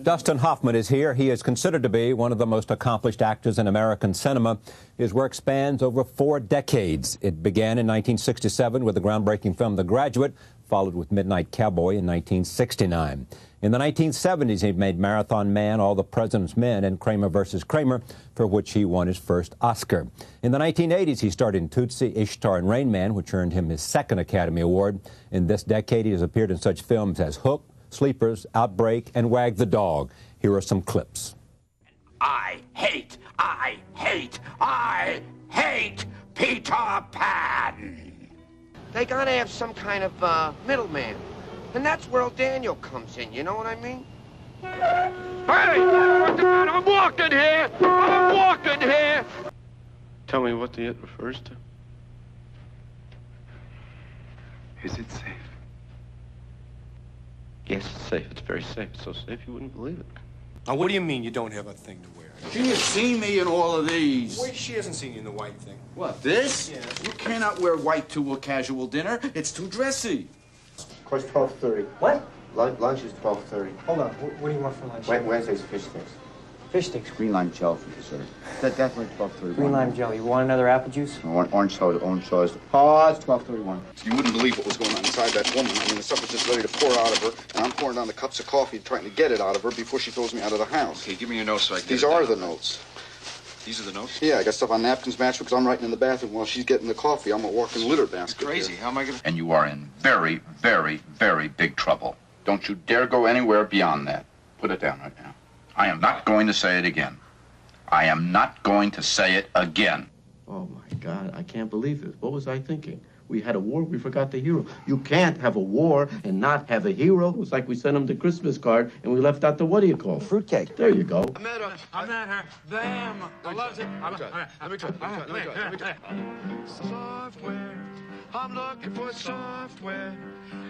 Dustin Hoffman is here. He is considered to be one of the most accomplished actors in American cinema. His work spans over 4 decades. It began in 1967 with the groundbreaking film The Graduate, followed with Midnight Cowboy in 1969. In the 1970s, he made Marathon Man, All the President's Men, and Kramer vs. Kramer, for which he won his first Oscar. In the 1980s, he starred in Tootsie, Ishtar, and Rain Man, which earned him his second Academy Award. In this decade, he has appeared in such films as Hook, Sleepers, Outbreak, and Wag the Dog. Here are some clips. I hate Peter Pan. They gotta have some kind of middleman. And that's where old Daniel comes in, you know what I mean? Hey! I'm walking here! I'm walking here! Tell me what the it refers to. Is it safe? Yes, it's safe. It's very safe. It's so safe you wouldn't believe it. Now, what do you mean you don't have a thing to wear? She has seen me in all of these. Wait, she hasn't seen you in the white thing. What, this? Yeah. You cannot wear white to a casual dinner. It's too dressy. Course 12:30. What? Lunch is 12:30. Hold on. What do you want for lunch? Wednesday's fish sticks. Fish sticks. Green lime jelly for dessert. That's definitely 12:31. Green lime jelly. You want another apple juice? Orange soda. Oh, it's 12:31. You wouldn't believe what was going on inside that woman. I mean, the stuff was just ready to pour out of her, and I'm pouring down the cups of coffee trying to get it out of her before she throws me out of the house. Okay, give me your notes so I can These are the notes. These are the notes? Yeah, I got stuff on napkins matched because I'm writing in the bathroom while she's getting the coffee. I'm a walking litter basket. Crazy. Here. How am I going to... And you are in very, very, very big trouble. Don't you dare go anywhere beyond that. Put it down right now. I am not going to say it again. I am not going to say it again. Oh, my God. I can't believe this. What was I thinking? We had a war, we forgot the hero. You can't have a war and not have a hero. It was like we sent him the Christmas card and we left out the, what do you call it? Fruitcake. There you go. I met her. Bam. I love it. Let me try. Software. I'm looking for software.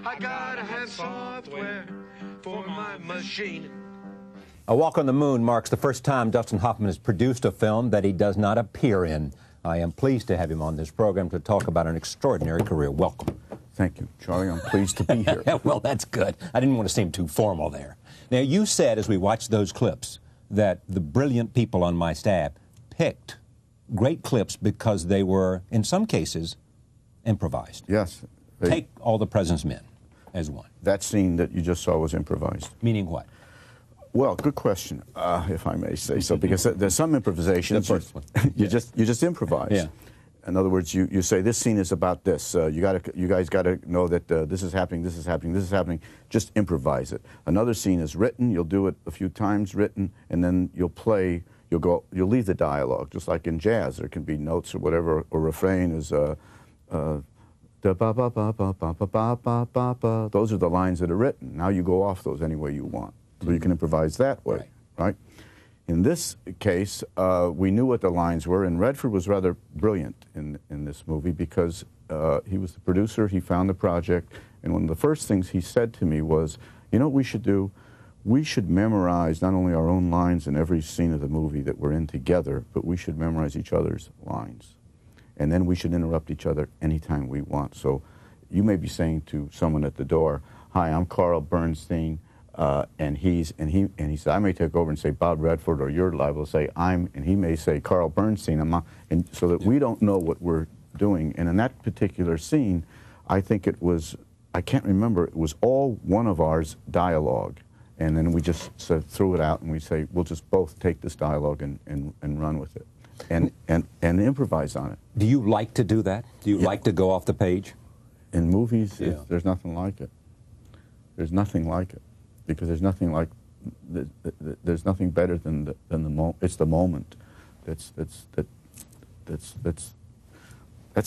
I gotta have software for my machine. A Walk on the Moon marks the first time Dustin Hoffman has produced a film that he does not appear in. I am pleased to have him on this program to talk about an extraordinary career. Welcome. Thank you, Charlie. I'm pleased to be here. Well, that's good. I didn't want to seem too formal there. Now, you said as we watched those clips that the brilliant people on my staff picked great clips because they were, in some cases, improvised. Yes. Take All the President's Men as one. That scene that you just saw was improvised. Meaning what? Well, good question, if I may say so, because there's some improvisations. The first one. You just improvise. Yeah. In other words, you say this scene is about this. You guys got to know that this is happening, this is happening, this is happening. Just improvise it. Another scene is written. You'll do it a few times, written, and then you'll play. You'll leave the dialogue, just like in jazz. There can be notes or whatever. Or refrain is da ba ba ba ba ba ba ba ba ba ba. Those are the lines that are written. Now you go off those any way you want. So you can improvise that way, right? In this case, we knew what the lines were, and Redford was rather brilliant in this movie because he was the producer, he found the project, and one of the first things he said to me was, you know what we should do? We should memorize not only our own lines in every scene of the movie that we're in together, but we should memorize each other's lines. And then we should interrupt each other anytime we want. So you may be saying to someone at the door, hi, I'm Carl Bernstein, and he said, I may take over and say Bob Redford, or you're liable to say and he may say Carl Bernstein, and so that we don't know what we're doing. And in that particular scene, I think it was, I can't remember, it was all one of ours dialogue. And then we just sort of threw it out and we say, we'll just both take this dialogue and run with it and improvise on it. Do you like to do that? Do you like to go off the page? In movies, there's nothing like it. There's nothing like it. Because there's nothing like, there's nothing better than the moment. It's the moment. That's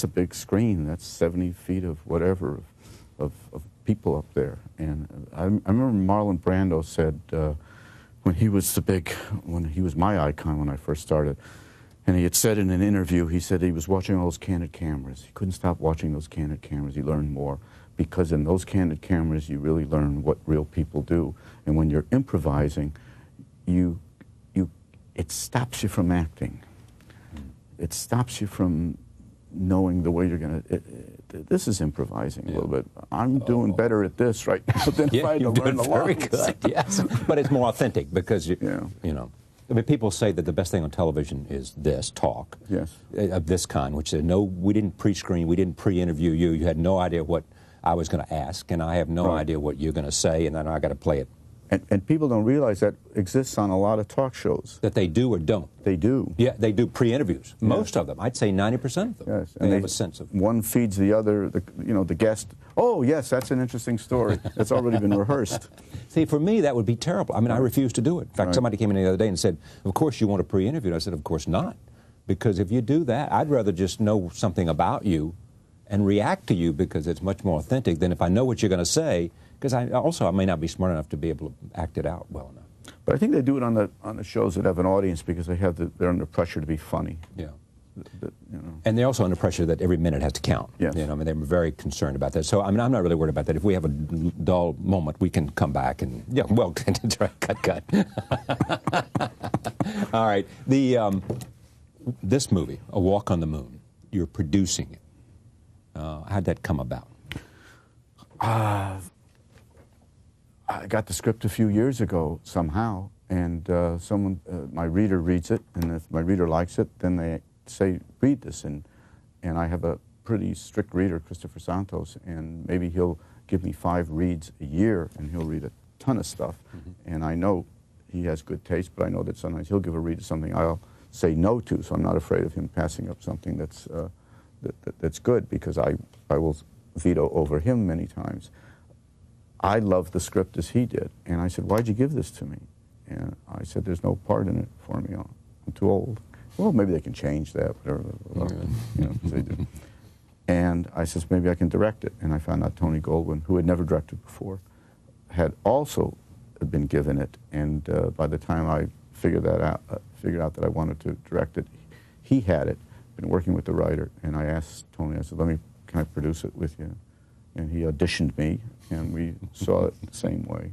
a big screen. That's 70 feet of whatever of people up there. And I remember Marlon Brando said when he was my icon when I first started, and he had said in an interview, he said he was watching all those candid cameras. He couldn't stop watching those candid cameras. He learned more. Because in those candid cameras, you really learn what real people do. And when you're improvising, it stops you from acting. It stops you from knowing the way you're going to. This is improvising a little bit. I'm doing better at this right now than if I had to learn the very lines. good, yes. But it's more authentic because, you know, I mean, people say that the best thing on television is this, talk, of this kind, which is, no, we didn't pre-screen, we didn't pre-interview you, you had no idea what I was going to ask, and I have no idea what you're going to say, and then I got to play it. And people don't realize that exists on a lot of talk shows. That they do or don't. They do. Yeah, they do pre-interviews. Most of them. I'd say 90% of them. Yes. And they have a sense of. One feeds the other, the guest, oh, yes, that's an interesting story. That's already been rehearsed. See, for me, that would be terrible. I mean, I refuse to do it. In fact, somebody came in the other day and said, of course you want a pre-interview. I said, of course not. Because if you do that, I'd rather just know something about you and react to you because it's much more authentic than if I know what you're going to say. Because I may not be smart enough to be able to act it out well enough. But I think they do it on the shows that have an audience because they're under pressure to be funny. Yeah. And they're also under pressure that every minute has to count. Yes. You know, I mean, they're very concerned about that. So, I mean, I'm not really worried about that. If we have a dull moment, we can come back and, well, cut. All right. This movie, A Walk on the Moon, you're producing it. How'd that come about? I got the script a few years ago somehow, and my reader reads it, and if my reader likes it, then they say, read this. And I have a pretty strict reader, Christopher Santos, and maybe he'll give me 5 reads a year, and he'll read a ton of stuff. And I know he has good taste, but I know that sometimes he'll give a read to something I'll say no to, so I'm not afraid of him passing up something that's good, because I will veto over him many times. I loved the script as he did, and I said, why'd you give this to me? And I said, there's no part in it for me. I'm too old. Well, maybe they can change that, whatever. They do. And I said, maybe I can direct it. And I found out Tony Goldwyn, who had never directed before, had also been given it. And by the time I figured out that I wanted to direct it, he had it, been working with the writer. And I asked Tony, I said, can I produce it with you? And he auditioned me, and we saw it the same way.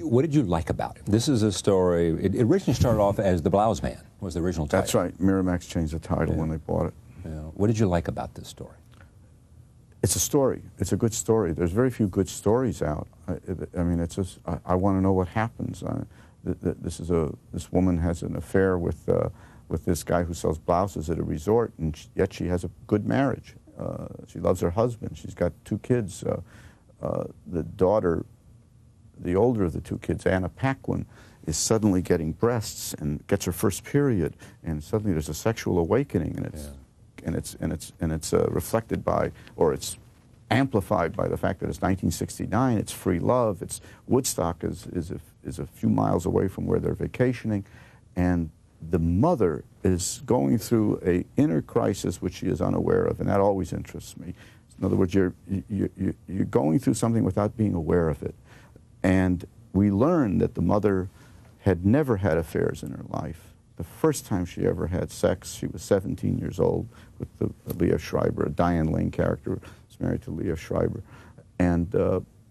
What did you like about it? This is a story, it originally started off as The Blouse Man, was the original title. That's right. Miramax changed the title when they bought it. Yeah. What did you like about this story? It's a story. It's a good story. There's very few good stories out. I mean, it's just, I want to know what happens. This woman has an affair with this guy who sells blouses at a resort, and yet she has a good marriage. She loves her husband. She's got 2 kids. The daughter, the older of the 2 kids, Anna Paquin, is suddenly getting breasts and gets her first period, and suddenly there's a sexual awakening, and it's reflected by, or it's amplified by the fact that it's 1969. It's free love. It's Woodstock is a few miles away from where they're vacationing, and the mother is going through an inner crisis which she is unaware of, and that always interests me. In other words, you're going through something without being aware of it. And we learn that the mother had never had affairs in her life. The first time she ever had sex, she was 17 years old with Leah Schreiber, a Diane Lane character, was married to Leah Schreiber. And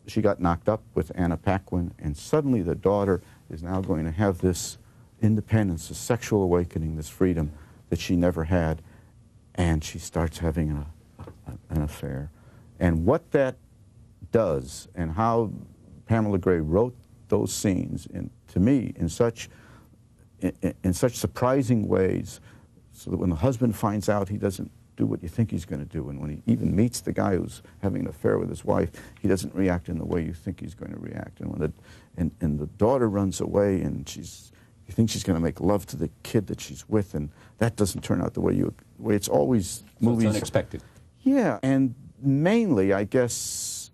she got knocked up with Anna Paquin, and suddenly the daughter is now going to have this independence, this sexual awakening, this freedom that she never had, and she starts having an affair. And what that does, and how Pamela Gray wrote those scenes, to me, in such surprising ways, so that when the husband finds out, he doesn't do what you think he's going to do, and when he even meets the guy who's having an affair with his wife, he doesn't react in the way you think he's going to react. And when the daughter runs away, and you think she's going to make love to the kid that she's with, and that doesn't turn out the way it's always movies. It's unexpected. Yeah, and mainly, I guess,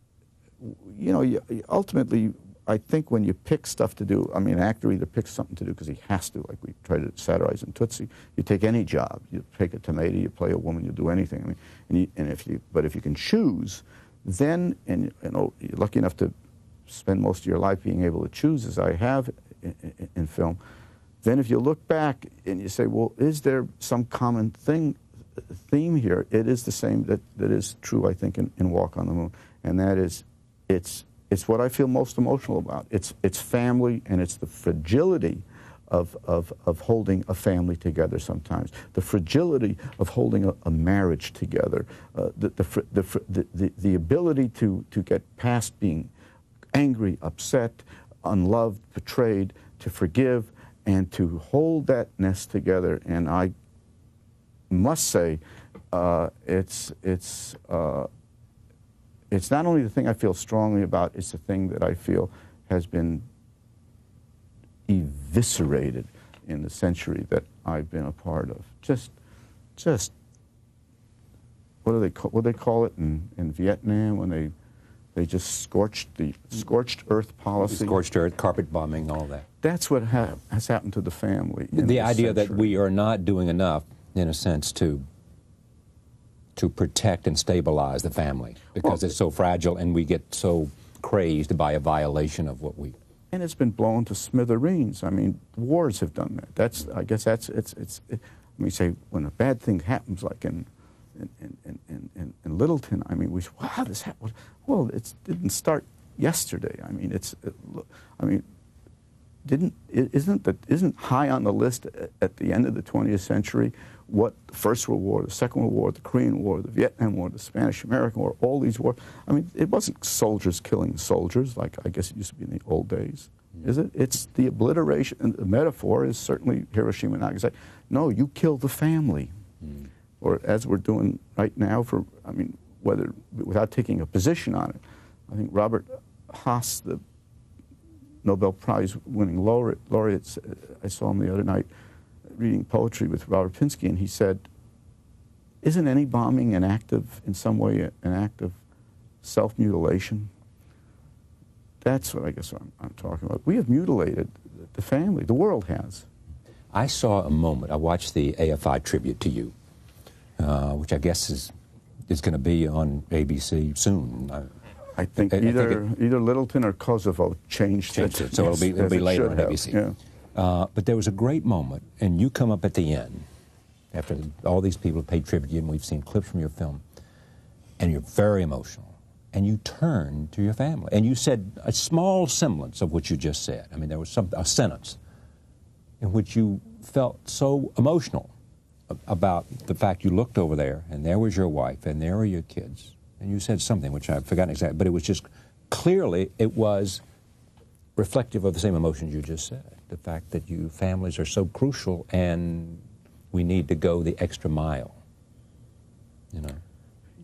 ultimately, I think when you pick stuff to do, I mean, an actor either picks something to do because he has to, like we try to satirize in Tootsie. You take any job. You take a tomato, you play a woman, you do anything. I mean, but if you can choose, then, and you're lucky enough to spend most of your life being able to choose, as I have in film, then if you look back and you say, well, is there some common theme here? It is the same that is true, I think, in Walk on the Moon, and that is, it's what I feel most emotional about. It's family, and it's the fragility of holding a family together sometimes, the fragility of holding a marriage together, the ability to get past being angry, upset, unloved, betrayed, to forgive, and to hold that nest together. And I must say, it's not only the thing I feel strongly about, it's the thing that I feel has been eviscerated in the century that I've been a part of. Just what do they call it in Vietnam when they just scorched earth policy? Scorched earth, carpet bombing, all that. That's what has happened to the family. The idea that we are not doing enough, in a sense, to protect and stabilize the family because it's so fragile and we get so crazed by a violation of what we... And it's been blown to smithereens. I mean, wars have done that. I guess let me say, when a bad thing happens, like in Littleton, I mean, wow, this happened. Well, it didn't start yesterday. I mean, isn't high on the list at the end of the 20th century what the First World War, the Second World War, the Korean War, the Vietnam War, the Spanish-American War, all these wars. I mean, it wasn't soldiers killing soldiers like I guess it used to be in the old days, is it? It's the obliteration, and the metaphor is certainly Hiroshima and Nagasaki. No, you kill the family. Or as we're doing right now without taking a position on it. I think Robert Haas, the Nobel Prize winning laureate, I saw him the other night reading poetry with Robert Pinsky, and he said, isn't any bombing in some way an act of self-mutilation? That's what I guess I'm talking about. We have mutilated the family. The world has. I saw a moment. I watched the AFI tribute to you, which I guess is going to be on ABC soon. I think either Littleton or Kosovo changed it. So it'll be later on ABC. Yeah. But there was a great moment, and you come up at the end, after all these people have paid tribute to you, and we've seen clips from your film, and you're very emotional, and you turn to your family, and you said a small semblance of what you just said. I mean, there was a sentence in which you felt so emotional about the fact you looked over there, and there was your wife, and there were your kids, and you said something which I've forgotten exactly, but it was just clearly it was reflective of the same emotions you just said. The fact that families are so crucial and we need to go the extra mile,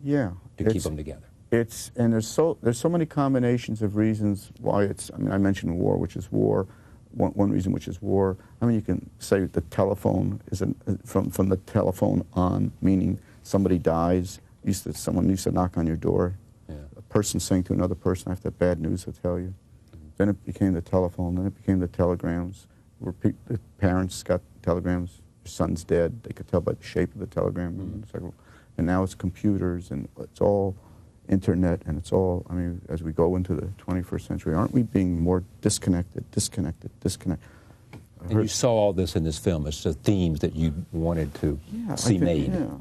Yeah. to keep them together. And there's so many combinations of reasons why I mentioned war, which is war. One reason, which is war. I mean, you can say the telephone is from the telephone on, meaning somebody dies. Someone used to knock on your door. Yeah. A person saying to another person, I have that bad news to tell you. Then it became the telephone. Then it became the telegrams. Where the parents got telegrams. Your son's dead. They could tell by the shape of the telegram. And now it's computers, and it's all internet, and it's all, I mean, as we go into the 21st century, aren't we being more disconnected? And you saw all this in this film as the themes that you wanted to see made. Yeah,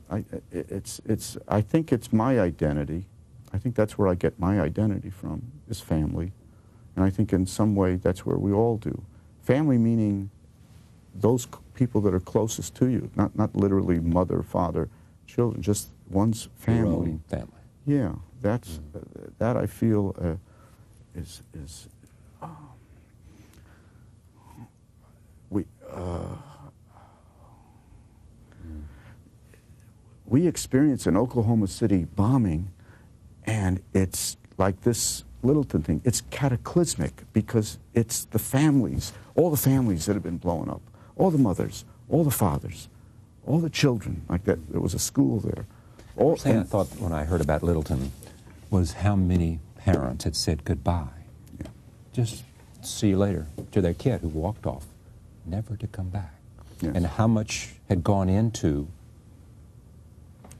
I think it's my identity. I think that's where I get my identity from, is family. And I think in some way that's where we all do. Family meaning those people that are closest to you, not literally mother, father, children, just one's family. Your own family. Yeah, that's that I feel is we experienced an Oklahoma City bombing, and it's like this Littleton thing. It's cataclysmic because it's the families, all the families that have been blown up, all the mothers, all the fathers, all the children. Like that, there was a school there. The thing I thought when I heard about Littleton was how many parents had said goodbye. Yeah. Just see you later to their kid who walked off, never to come back. Yes. And how much had gone into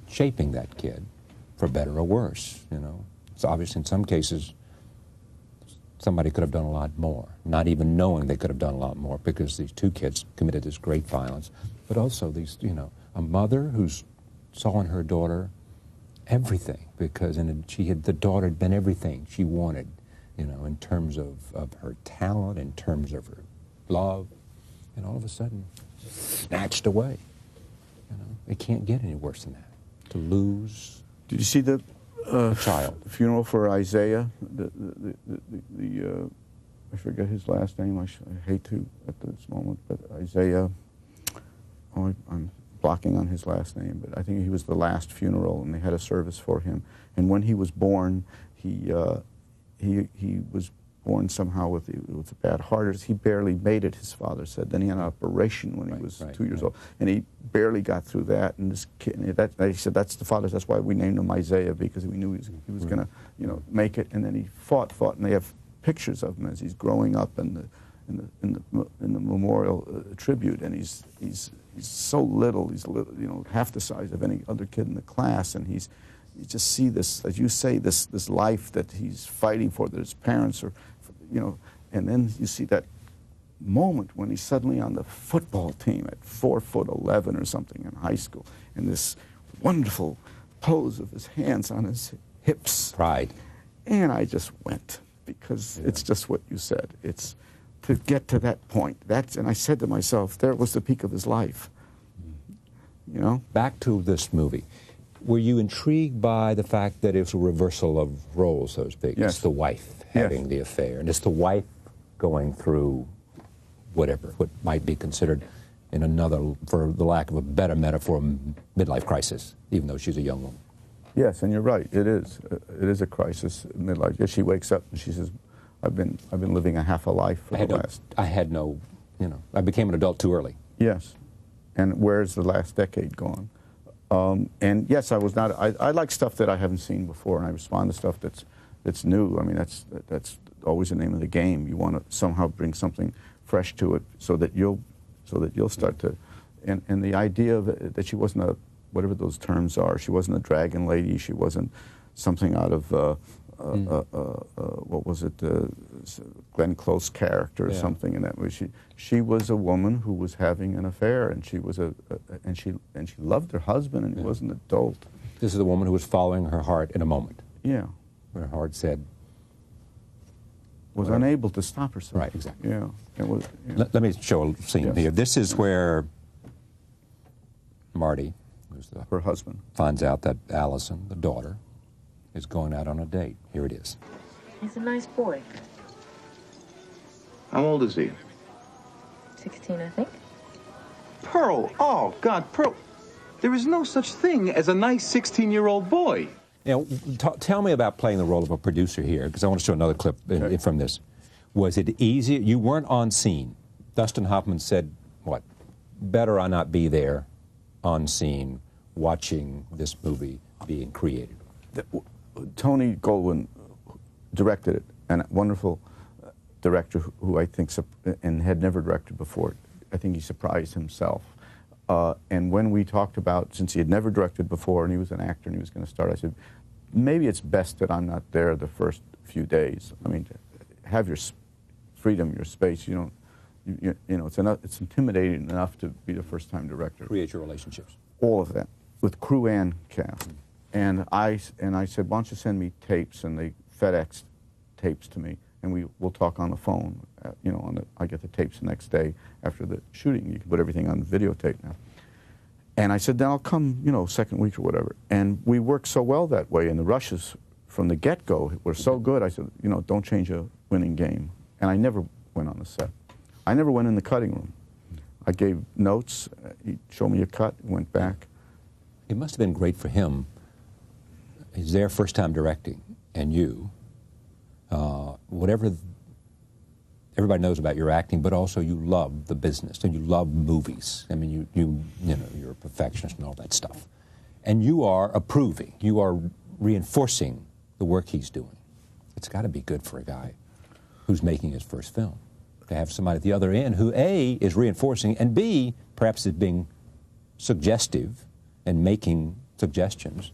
shaping that kid, for better or worse, It's obvious in some cases somebody could have done a lot more, not even knowing they could have done a lot more, because these two kids committed this great violence. But also these, a mother who's saw in her daughter everything, because the daughter had been everything she wanted, in terms of her talent, in terms of her love, and all of a sudden, snatched away. You know, it can't get any worse than that. To lose. Did you see the child funeral for Isaiah? I forget his last name. I hate to at this moment, but Isaiah. Oh, I'm blocking on his last name, but I think he was the last funeral, and they had a service for him. And when he was born, he was born somehow with a bad heart. He barely made it, his father said. Then he had an operation when he was 2 years old, and he barely got through that. And this kid, he said, that's the father's. That's why we named him Isaiah, because we knew he was going to, make it. And then he fought, and they have pictures of him as he's growing up in the memorial tribute, and he's so little. He's half the size of any other kid in the class, and you just see this, as you say, this life that he's fighting for, that his parents are, and then you see that moment when he's suddenly on the football team at 4'11" or something in high school, and this wonderful pose of his hands on his hips. Pride. And I just went, because it's just what you said. It's to get to that point. And I said to myself, there was the peak of his life. Back to this movie. Were you intrigued by the fact that it was a reversal of roles, so to speak? Yes. It's the wife having the affair, and it's the wife going through what might be considered in another, for the lack of a better metaphor, midlife crisis, even though she's a young woman. Yes, and you're right. It is. It is a crisis, midlife. Yes, she wakes up and she says, I've been living a half a life for the last. I became an adult too early. Yes. And where's the last decade gone? And yes, I was not. I like stuff that I haven't seen before, and I respond to stuff that's new. I mean, that's always the name of the game. You want to somehow bring something fresh to it, so that you'll start to. And the idea of it, that she wasn't a, whatever those terms are, she wasn't a dragon lady. She wasn't something out of what was it, Glenn Close character or something in that way. She was a woman who was having an affair, and she was and she loved her husband, and he was an adult. This is a woman who was following her heart in a moment. Yeah. Her heart said. Was unable to stop herself. Right, exactly. Yeah. It was, Let me show a scene here. This is where Marty, who's her husband, finds out that Allison, the daughter, is going out on a date. Here it is. He's a nice boy. How old is he? 16, I think. Pearl, oh, God, Pearl. There is no such thing as a nice 16-year-old boy. Tell me about playing the role of a producer here, because I want to show another clip from this. Was it easy? You weren't on scene. Dustin Hoffman said, what? Better I not be there on scene watching this movie being created. Tony Goldwyn directed it, and a wonderful director who I think and had never directed before. I think he surprised himself. And when we talked about, since he had never directed before and he was an actor and he was going to start, I said, maybe it's best that I'm not there the first few days. I mean, have your freedom, your space. You don't, it's intimidating enough to be the first-time director. Create your relationships. All of that, with crew and cast. And I said, why don't you send me tapes? And they FedExed tapes to me, and we'll talk on the phone. I get the tapes the next day after the shooting. You can put everything on videotape now. And I said, then I'll come, second week or whatever. And we worked so well that way, and the rushes from the get-go were so good. I said, don't change a winning game. And I never went on the set. I never went in the cutting room. I gave notes. He'd show me a cut, went back. It must have been great for him. He's their first time directing, and you, whatever everybody knows about your acting, but also you love the business and you love movies. I mean, you're a perfectionist and all that stuff. And you are approving, you are reinforcing the work he's doing. It's got to be good for a guy who's making his first film, to have somebody at the other end who, A, is reinforcing, and B, perhaps is being suggestive and making suggestions.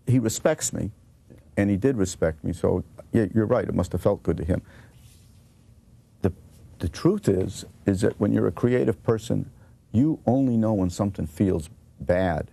He respects me, and he did respect me, so yeah, you're right, it must have felt good to him. The truth is that when you're a creative person, you only know when something feels bad,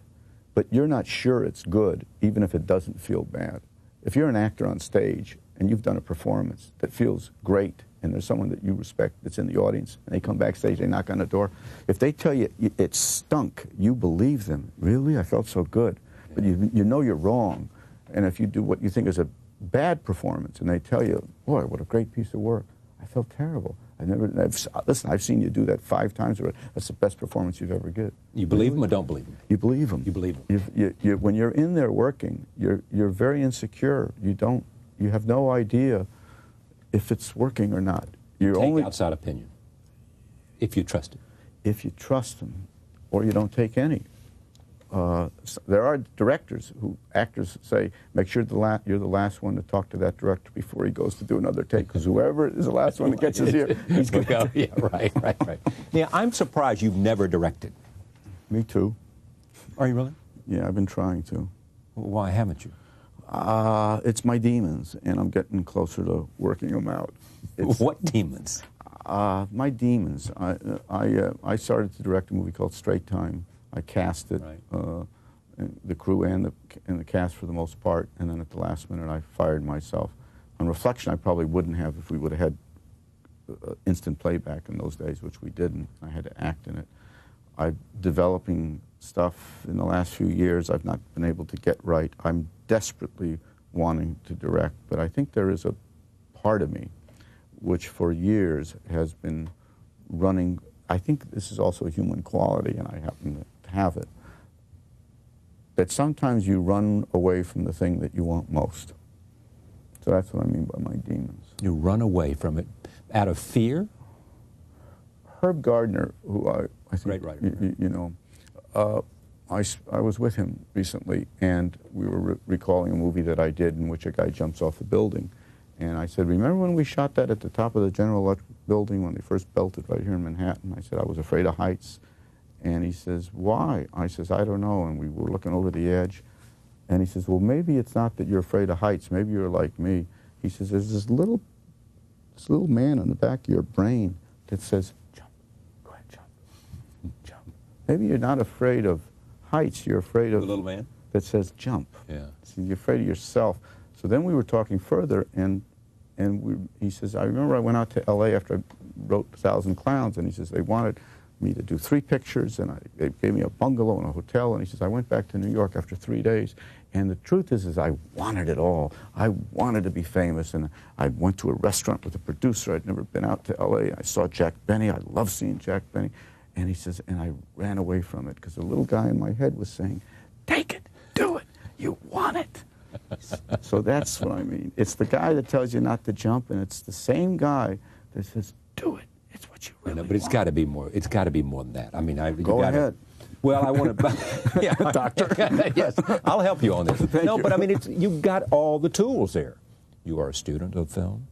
but you're not sure it's good, even if it doesn't feel bad. If you're an actor on stage and you've done a performance that feels great, and there's someone that you respect that's in the audience, and they come backstage, they knock on the door. If they tell you it stunk, you believe them. Really? I felt so good. But you know you're wrong. And if you do what you think is a bad performance, and they tell you, boy, what a great piece of work, I felt terrible. Listen, I've seen you do that 5 times already. That's the best performance you've ever given. You believe them or don't believe them? You believe them. You believe them. When you're in there working, you're very insecure. You have no idea if it's working or not. You're take only outside opinion, if you trust it. If you trust them, or you don't take any. There are directors who actors say, make sure you're the last one to talk to that director before he goes to do another take, because whoever is the last one that gets his ear, he's going to. Yeah, right. Yeah, I'm surprised you've never directed. Me too. Are you really? Yeah, I've been trying to. Why haven't you? It's my demons, and I'm getting closer to working them out. What demons? My demons. I started to direct a movie called Straight Time. I cast it, the crew and the cast for the most part, and then at the last minute I fired myself. On reflection, I probably wouldn't have if we would have had instant playback in those days, which we didn't. I had to act in it. I'm developing stuff in the last few years I've not been able to get right. I'm desperately wanting to direct, but I think there is a part of me which for years has been running. I think this is also a human quality, and I happen to have it, that sometimes you run away from the thing that you want most. So that's what I mean by my demons. You run away from it out of fear? Herb Gardner, who I think, great writer, you know, I was with him recently, and we were recalling a movie that I did in which a guy jumps off a building. And I said, remember when we shot that at the top of the General Electric building when they first built it right here in Manhattan? I said, I was afraid of heights. And he says, why? I says, I don't know. And we were looking over the edge. And he says, well, maybe it's not that you're afraid of heights. Maybe you're like me. He says, there's this little man in the back of your brain that says, jump, go ahead, jump. Maybe you're not afraid of heights. You're afraid of the little man that says jump. Yeah. So you're afraid of yourself. So then we were talking further, and he says, I remember I went out to L.A. after I wrote 1,000 Clowns, and he says, they wanted me to do 3 pictures, and they gave me a bungalow and a hotel, and he says, I went back to New York after 3 days, and the truth is I wanted it all. I wanted to be famous, and I went to a restaurant with a producer. I'd never been out to L.A. I saw Jack Benny. I love seeing Jack Benny. And he says, and I ran away from it, because the little guy in my head was saying, take it, do it, you want it. So that's what I mean. It's the guy that tells you not to jump, and it's the same guy that says, do it. It's what you really want. But it's got to be more. It's got to be more than that. I mean, Go ahead. Well, I want to. Yeah, doctor. Yes, I'll help you on this. Thank you. But I mean, you've got all the tools there. You are a student of film.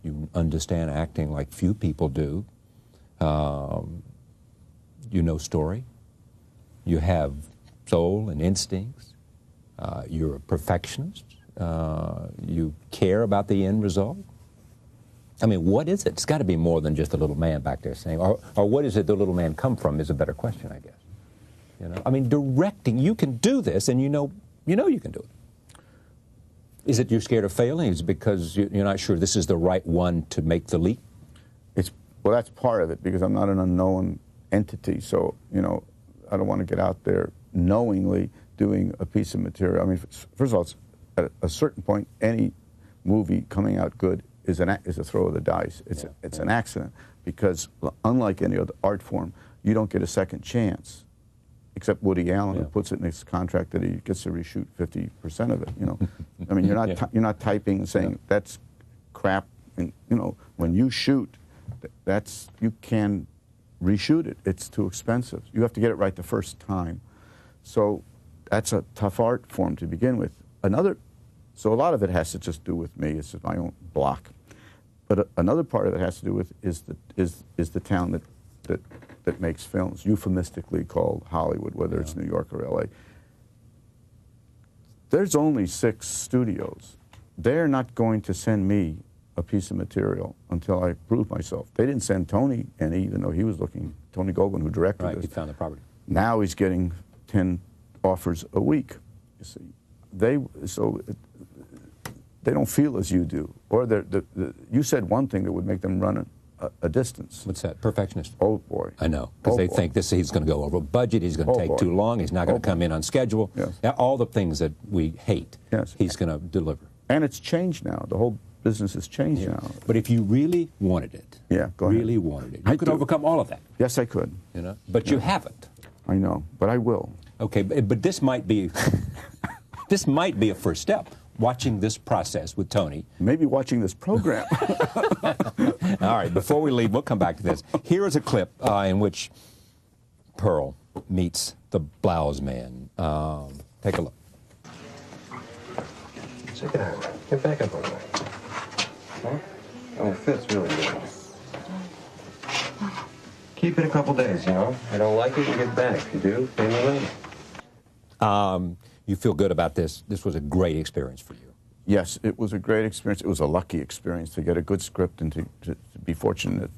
You understand acting like few people do. You know story. You have soul and instincts. You're a perfectionist. You care about the end result. I mean, what is it? It's got to be more than just a little man back there saying, or what is it the little man come from is a better question, I guess. You know, I mean, directing, you can do this, and you know you can do it. Is it you're scared of failing? Is it because you're not sure this is the right one to make the leap? Well, that's part of it, because I'm not an unknown entity, so, you know, I don't want to get out there knowingly doing a piece of material. I mean, first of all, at a certain point, any movie coming out good is a throw of the dice. It's an accident, because unlike any other art form, you don't get a second chance, except Woody Allen, who puts it in his contract that he gets to reshoot 50% of it. You know, I mean, you're not typing and saying that's crap. And, you know, when you shoot, you can reshoot it. It's too expensive. You have to get it right the first time. So that's a tough art form to begin with. So a lot of it has to just do with me. It's just my own block. But another part of it has to do with is the town that makes films, euphemistically called Hollywood, whether it's New York or L.A. There's only 6 studios. They're not going to send me a piece of material until I prove myself. They didn't send Tony any, even though he was looking. Tony Goldwyn, who directed this. He found the property. Now he's getting 10 offers a week. You see, they don't feel as you do, or you said one thing that would make them run a distance. What's that? Perfectionist. Oh boy. I know, because they think he's going to go over budget, he's going to take too long, he's not going to come in on schedule. Yes. All the things that we hate, yes, he's going to deliver. And it's changed now. The whole business has changed now. But if you really wanted it, really wanted it, you could overcome all of that. Yes, I could. You know, but you haven't. I know, but I will. Okay, but this might be this might be a first step. Watching this process with Tony. Maybe watching this program. All right, before we leave, we'll come back to this. Here is a clip in which Pearl meets the blouse man. Take a look. Check it out. Get back up on that. Huh? Oh, it fits really good. Keep it a couple days, you know? If you don't like it, you get back. If you do, pay me later. You feel good about this. This was a great experience for you. Yes, it was a great experience. It was a lucky experience to get a good script and to be fortunate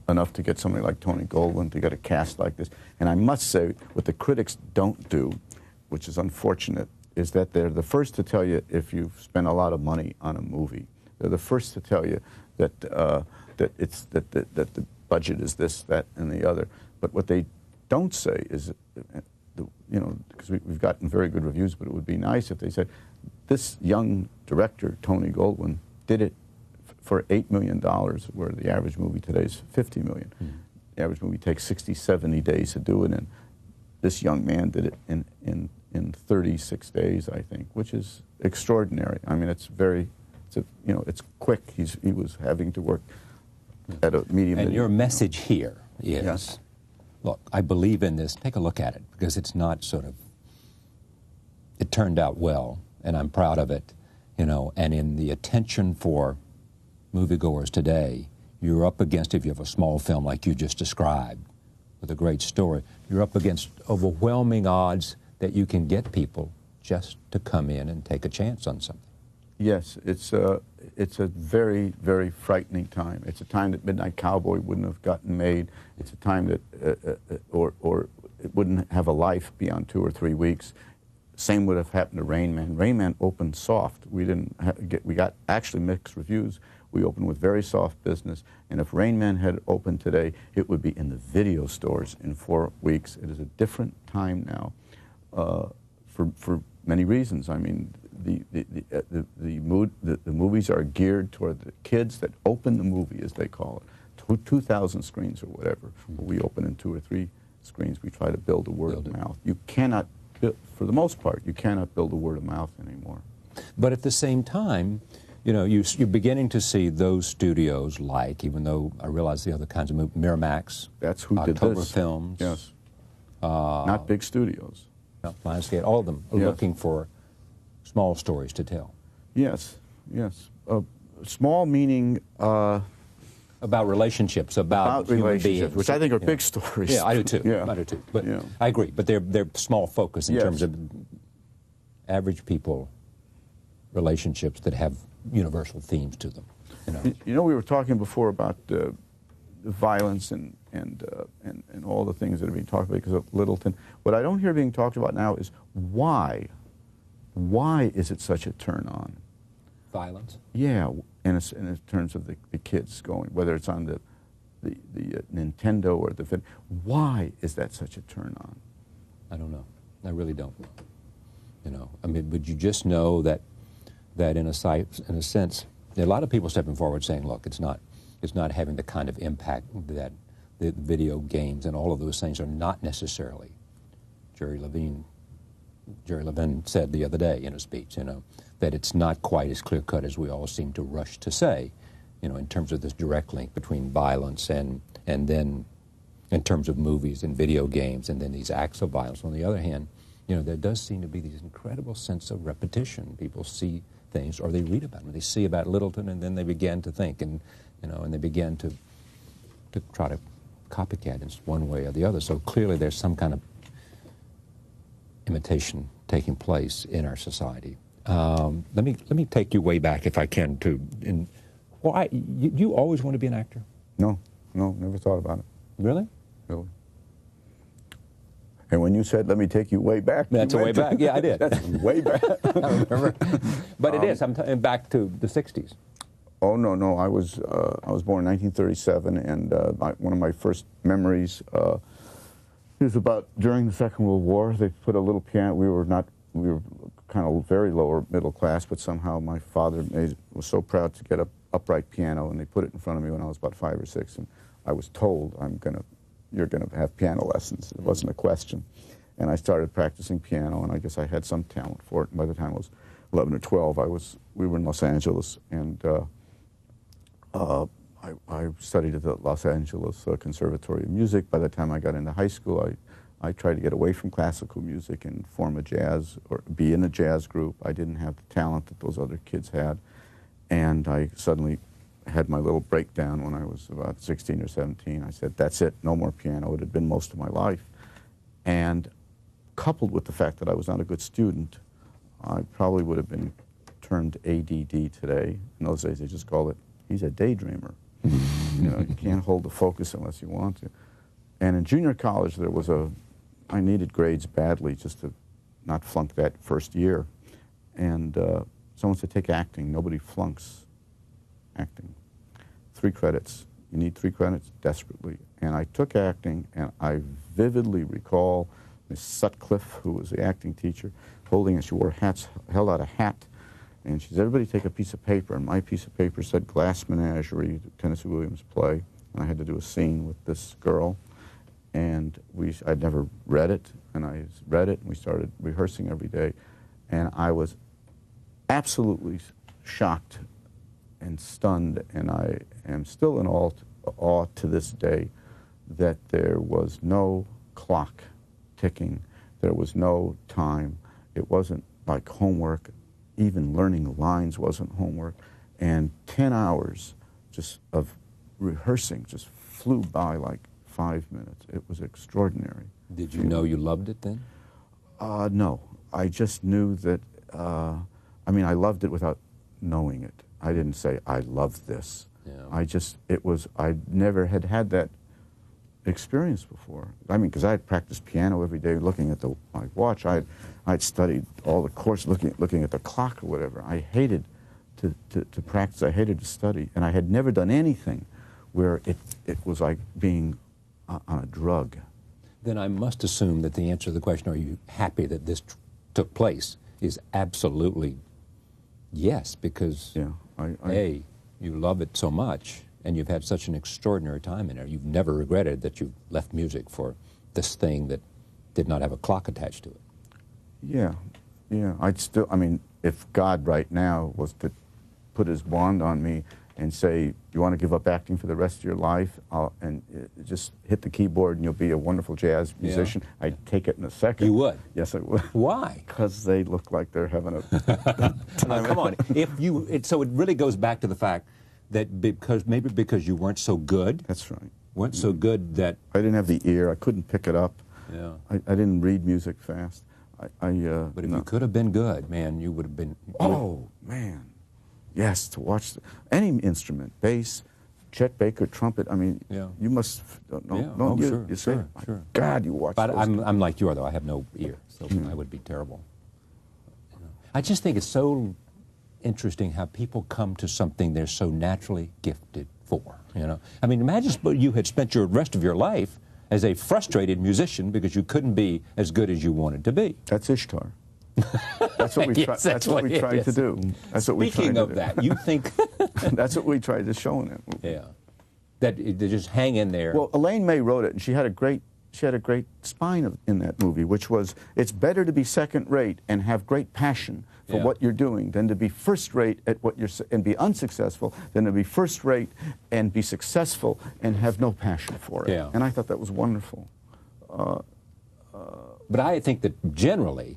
enough to get somebody like Tony Goldwyn, to get a cast like this. And I must say, what the critics don't do, which is unfortunate, is that they're the first to tell you if you've spent a lot of money on a movie. They're the first to tell you that that the budget is this, that, and the other. But what they don't say is, you know, because we've gotten very good reviews, but it would be nice if they said, this young director, Tony Goldwyn, did it for $8 million, where the average movie today is $50 million. Mm-hmm. The average movie takes 60, 70 days to do it, and this young man did it in 36 days, I think, which is extraordinary. I mean, it's quick. He was having to work at a medium. And your message here is, yes, look, I believe in this. Take a look at it, because it's not sort of, it turned out well, and I'm proud of it, you know, and in the attention for moviegoers today, you're up against, if you have a small film like you just described, with a great story, you're up against overwhelming odds that you can get people just to come in and take a chance on something. Yes, it's a very, very frightening time. It's a time that Midnight Cowboy wouldn't have gotten made. It's a time that, or it wouldn't have a life beyond 2 or 3 weeks. Same would have happened to Rain Man. Rain Man opened soft. We got actually mixed reviews. We opened with very soft business, and if Rain Man had opened today, it would be in the video stores in 4 weeks. It is a different time now, for many reasons. I mean, the movies are geared toward the kids that open the movie, as they call it, 2,000 screens or whatever. We open in 2 or 3 screens. We try to build a word of mouth. You cannot, for the most part, you cannot build a word of mouth anymore. But at the same time, you know, you're beginning to see those studios like, even though I realize the other kinds of movies, Miramax, that's who did October this. Films. Yes. Not big studios. Lionsgate, all of them are looking for small stories to tell. Yes, yes. Small meaning about relationships, about human relationships, beings, which I think are big stories. Yeah, I do too. Yeah. I do too. But I agree. But they're small focus in terms of average people, relationships that have universal themes to them. You know, we were talking before about the violence and all the things that are being talked about because of Littleton. What I don't hear being talked about now is why. Why is it such a turn on? Violence? Yeah, in terms of the kids going, whether it's on the Nintendo or the film. Why is that such a turn on? I don't know. I really don't know. You know, I mean, would you just know that in a sense, there are a lot of people stepping forward saying, look, it's not having the kind of impact that the video games and all of those things are not necessarily. Jerry Levin said the other day in a speech, you know, that it's not quite as clear-cut as we all seem to rush to say, you know, in terms of this direct link between violence and then in terms of movies and video games and then these acts of violence. On the other hand, you know, there does seem to be this incredible sense of repetition. People see things or they read about them. They see about Littleton and then they begin to think and, you know, and they begin to try to copycat in one way or the other. So clearly there's some kind of imitation taking place in our society. Let me take you way back, if I can, to you always want to be an actor? No, never thought about it. Really? Really. And when you said, let me take you way back. That's a way back. Yeah, I did. That's way back. I remember. But it is. I'm back to the 60s. Oh, no. I was born in 1937, and one of my first memories is about during the Second World War. They put a little piano. We were kind of very lower middle class, but somehow my father was so proud to get an upright piano, and they put it in front of me when I was about 5 or 6, and I was told, you're going to have piano lessons. It wasn't a question. And I started practicing piano, and I guess I had some talent for it. And by the time I was 11 or 12, we were in Los Angeles, and I studied at the Los Angeles Conservatory of Music. By the time I got into high school, I tried to get away from classical music and form a jazz, or be in a jazz group. I didn't have the talent that those other kids had. And I suddenly had my little breakdown when I was about 16 or 17. I said, that's it, no more piano. It had been most of my life. And coupled with the fact that I was not a good student, I probably would have been termed ADD today. In those days, they just called it, he's a daydreamer. You can't hold the focus unless you want to. And in junior college, I needed grades badly just to not flunk that first year. And someone said, take acting. Nobody flunks acting. 3 credits. You need 3 credits desperately. And I took acting, and I vividly recall Miss Sutcliffe, who was the acting teacher, holding it. She wore hats, held out a hat, and she said, everybody take a piece of paper. And my piece of paper said Glass Menagerie, Tennessee Williams play. And I had to do a scene with this girl. And I'd never read it, and I read it, and we started rehearsing every day. And I was absolutely shocked and stunned, and I am still in awe to this day that there was no clock ticking. There was no time. It wasn't like homework. Even learning lines wasn't homework. And 10 hours just of rehearsing just flew by like 5 minutes. It was extraordinary. Did you know you loved it then? No. I just knew that, I loved it without knowing it. I didn't say, I love this. Yeah. I never had that experience before. Because I had practiced piano every day looking at my watch. I'd studied all the course looking at the clock or whatever. I hated to practice. I hated to study. And I had never done anything where it was like being on a drug. Then I must assume that the answer to the question, are you happy that this took place, is absolutely yes, because A, you love it so much, and you've had such an extraordinary time in there. You've never regretted that you left music for this thing that did not have a clock attached to it. Yeah. If God right now was to put his wand on me and say, you want to give up acting for the rest of your life, and just hit the keyboard and you'll be a wonderful jazz musician, yeah, I'd take it in a second. You would? Yes, I would. Why? Because they look like they're having a time. Come on. So it really goes back to the fact that because you weren't so good. That's right. Weren't so good that... I didn't have the ear. I couldn't pick it up. Yeah. I didn't read music fast. But if you could have been good, man, you would have been... Oh, man. Yes, to watch any instrument, bass, Chet Baker, trumpet. You must know. You say, sure. God, you watch. But I'm like you are, though. I have no ear, so I would be terrible. I just think it's so interesting how people come to something they're so naturally gifted for. Imagine you had spent your rest of your life as a frustrated musician because you couldn't be as good as you wanted to be. That's Ishtar. That's what we yes, that's what we tried to do. That's what we tried to do. Speaking of that, you think... That's what we tried to show in it. Yeah. That they just hang in there. Well, Elaine May wrote it, and she had a great spine in that movie, which was, it's better to be second-rate and have great passion for what you're doing than to be first-rate at what and be unsuccessful than to be first-rate and be successful and have no passion for it. Yeah. And I thought that was wonderful. But I think that generally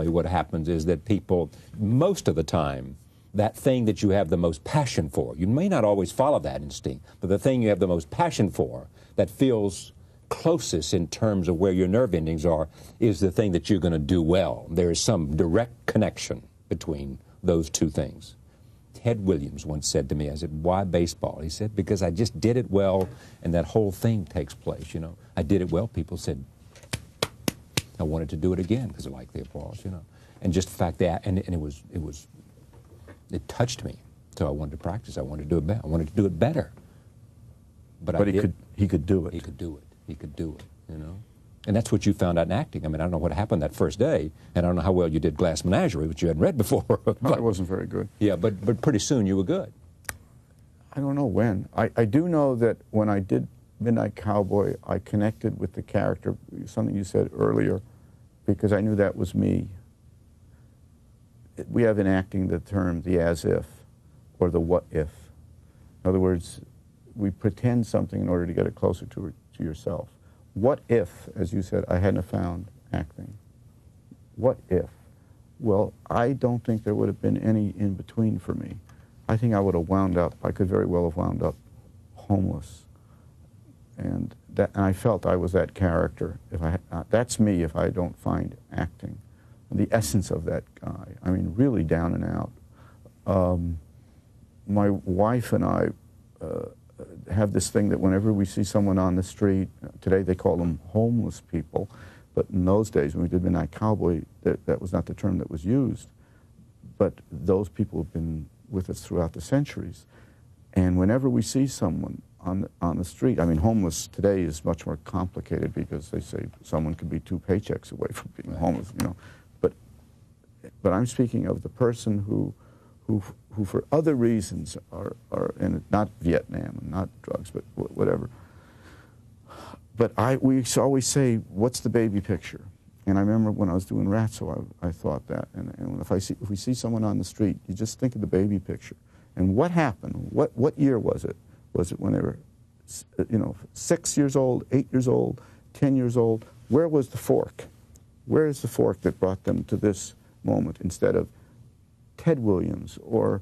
what happens is that people, most of the time, that thing that you have the most passion for, you may not always follow that instinct, but the thing you have the most passion for, that feels closest in terms of where your nerve endings are, is the thing that you're going to do well. There is some direct connection between those two things. Ted Williams once said to me, I said, why baseball? He said, because I just did it well, and that whole thing takes place, I did it well. People said, I wanted to do it again because I liked the applause, you know. And just the fact that, and it touched me. So I wanted to practice. I wanted to do it better. I wanted to do it better. But he could do it. He could do it. He could do it, you know. And that's what you found out in acting. I mean, I don't know what happened that first day, and I don't know how well you did Glass Menagerie, which you hadn't read before. But, no, it wasn't very good. Yeah, but pretty soon you were good. I don't know when. I do know that when I did Midnight Cowboy, I connected with the character, something you said earlier, because I knew that was me. We have in acting the term the as-if, or the what-if. In other words, we pretend something in order to get it closer to yourself. What if, as you said, I hadn't found acting? What if? Well, I don't think there would have been any in between for me. I think I would have wound up, I could very well have wound up homeless. And I felt I was that character. That's me if I don't find acting. The essence of that guy, I mean, really down and out. My wife and I have this thing that whenever we see someone on the street, today they call them homeless people, but in those days when we did Midnight Cowboy, that was not the term that was used. But those people have been with us throughout the centuries. And whenever we see someone on the street, I mean, homeless today is much more complicated because they say someone could be 2 paychecks away from being homeless, you know. But I'm speaking of the person who for other reasons are and not Vietnam and not drugs, but whatever. But we always say, what's the baby picture? And I remember when I was doing Ratso, I thought that. And if we see someone on the street, you just think of the baby picture. And what happened? What year was it? Was it when they were, 6 years old, 8 years old, 10 years old? Where was the fork? Where is the fork that brought them to this moment instead of Ted Williams or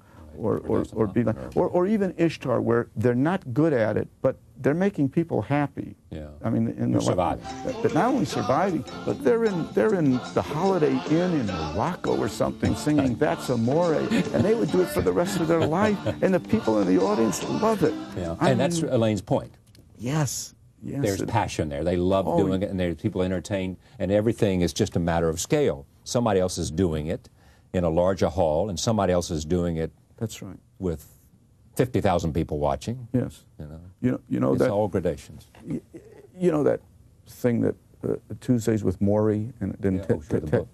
even Ishtar, where they're not good at it, but they're making people happy. Yeah. I mean, surviving. But not only surviving, but they're in the Holiday Inn in Morocco or something, singing "That's Amore," and they would do it for the rest of their life, and the people in the audience love it. Yeah. And that's Elaine's point. Yes. Yes. There's passion there. They love doing it, and there's people entertained, and everything is just a matter of scale. Somebody else is doing it in a larger hall, and somebody else is doing it. That's right. With 50,000 people watching. Yes. You know it's that, all gradations. You know that thing that Tuesdays with Maury and then Ted, about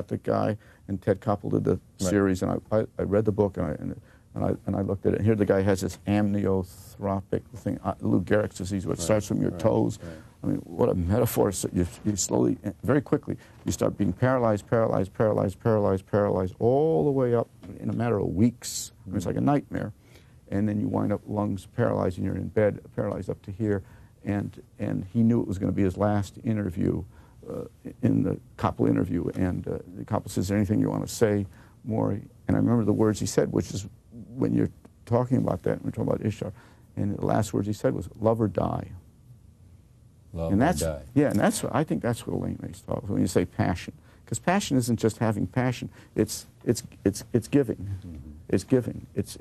the guy, and Ted Koppel did the series, and I read the book and I looked at it. And here the guy has this amniotropic thing, Lou Gehrig's disease, where it starts from your toes. I mean, what a metaphor. So you slowly, very quickly, you start being paralyzed, all the way up in a matter of weeks. I mean, it's like a nightmare. And then you wind up lungs paralyzed, and you're in bed, paralyzed up to here. And he knew it was going to be his last interview, in the Koppel interview. And the Koppel says, "Is there anything you want to say, Maury?" And I remember the words he said, which is when you're talking about that, we're talking about Ishtar, and the last words he said was, "Love or die." Love or die. Yeah, and I think that's what Elaine Mace talks when you say passion, because passion isn't just having passion; it's giving, it's giving, it's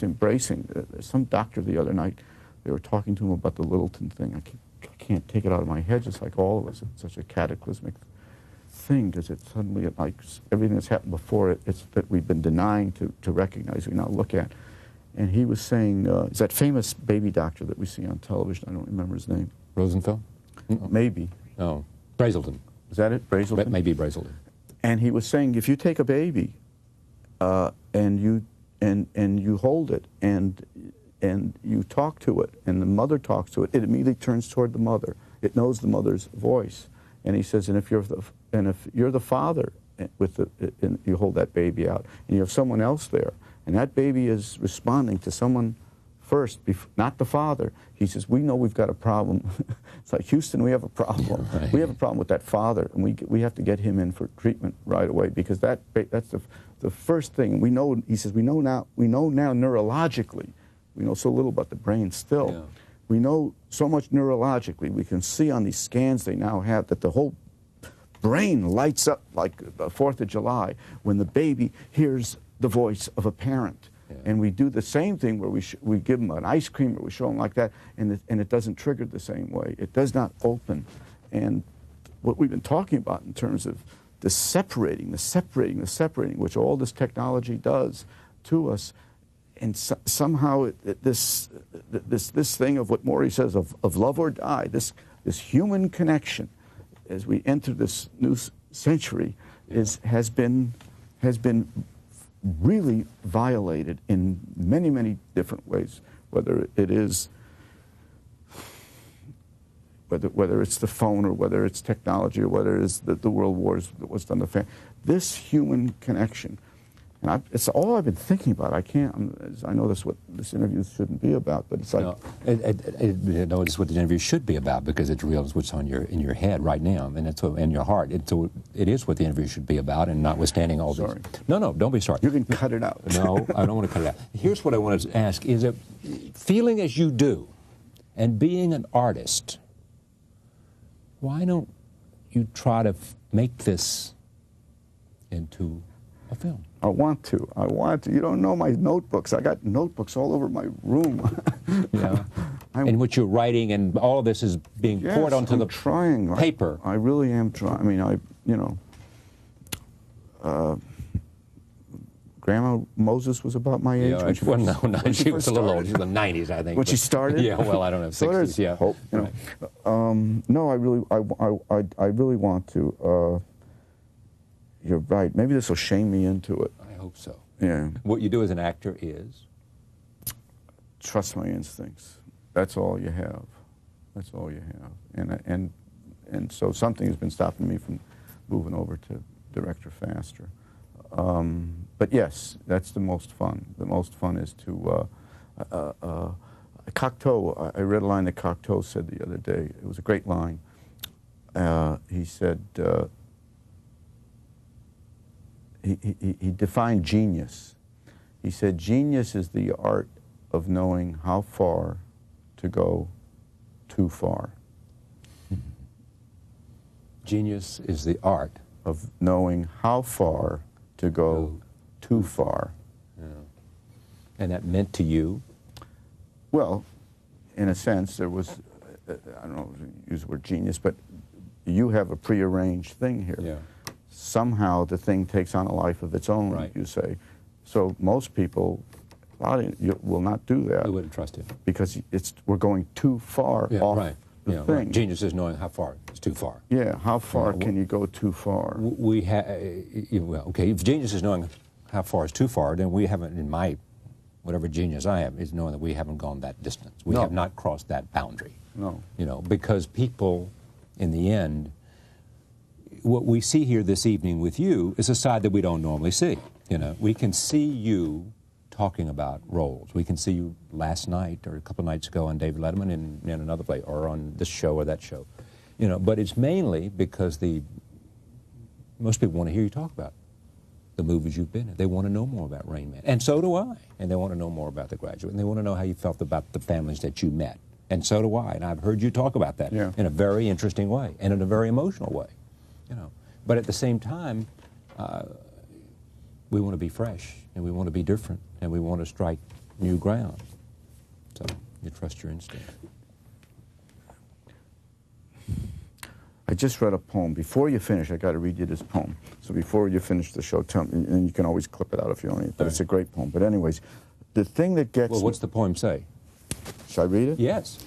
embracing. There's some doctor the other night, they were talking to him about the Littleton thing. I can't take it out of my head, just like all of us. It's such a cataclysmic thing, because it's suddenly like everything that's happened before it's that we've been denying to recognize, we now look at. And he was saying, is that famous baby doctor that we see on television? I don't remember his name. Rosenfeld? Maybe. No. Brazelton. Is that it? Brazelton? Maybe Brazelton. And he was saying, if you take a baby and you hold it and you talk to it and the mother talks to it, it immediately turns toward the mother. It knows the mother's voice. And he says, and if you're the father and you hold that baby out and you have someone else there, and that baby is responding to someone first, not the father. He says, we know we've got a problem. It's like, Houston, we have a problem. We have a problem with that father, and we have to get him in for treatment right away, because that's the first thing. We know, he says, we know now neurologically. We know so little about the brain still. Yeah. We know so much neurologically. We can see on these scans they now have that the whole brain lights up like the 4th of July when the baby hears the voice of a parent. And we do the same thing where we give them an ice cream or we show them like that, and it doesn't trigger the same way. It does not open. And what we've been talking about in terms of the separating, which all this technology does to us, and somehow this thing of what Maury says of love or die, this human connection, as we enter this new century, has been really violated in many different ways. Whether it is whether it's the phone or whether it's technology or whether it's the world wars that was done to family, this human connection. And it's all I've been thinking about. I know that's what this interview shouldn't be about, but it's like... No, it's what the interview should be about, because it's real, it's what's in your head right now, and it's in your heart. It is what the interview should be about, and notwithstanding all this... No, don't be sorry. You can cut it out. No, I don't want to cut it out. Here's what I wanted to ask, is that feeling as you do, and being an artist, why don't you try to make this into a film? I want to. You don't know my notebooks. I got notebooks all over my room. Yeah. In which you're writing, and all of this is being poured onto the paper. I really am trying. I mean, Grandma Moses was about my age. Yeah, she was a little old. She was in the 90s, I think. When she started? Yeah, well, I don't know, 60s, yeah. Hope, no, I really want to. You're right. Maybe this will shame me into it. I hope so. Yeah. What you do as an actor is? Trust my instincts. That's all you have. That's all you have. And so something has been stopping me from moving over to director faster. But yes, that's the most fun. The most fun is to... Cocteau, I read a line that Cocteau said the other day. It was a great line. He said... He defined genius. He said, genius is the art of knowing how far to go too far. Genius is the art of knowing how far to go too far. Yeah. And that meant to you? Well, in a sense, there was, I don't know if you use the word genius, but you have a prearranged thing here. Yeah. Somehow the thing takes on a life of its own, right. You say. So most people will not do that. We wouldn't trust it. Because we're going too far off the thing. Right. Genius is knowing how far it's too far. Yeah, how far can you go too far? Okay, if genius is knowing how far is too far, then we haven't, in my, whatever genius I have, is knowing that we haven't gone that distance. We have not crossed that boundary. No. Because people, in the end, what we see here this evening with you is a side that we don't normally see. We can see you talking about roles. We can see you last night or a couple of nights ago on David Letterman in another play, or on this show or that show. But it's mainly because most people want to hear you talk about the movies you've been in. They want to know more about Rain Man. And so do I. And they want to know more about The Graduate. And they want to know how you felt about the families that you met. And so do I. And I've heard you talk about that in a very interesting way and in a very emotional way. But at the same time, we want to be fresh, and we want to be different, and we want to strike new ground. So you trust your instinct. I just read a poem. Before you finish, I got to read you this poem. So before you finish the show, tell me, and you can always clip it out if you want. But it's a great poem. But anyways, the thing that gets... Well, what's the poem say? Should I read it? Yes.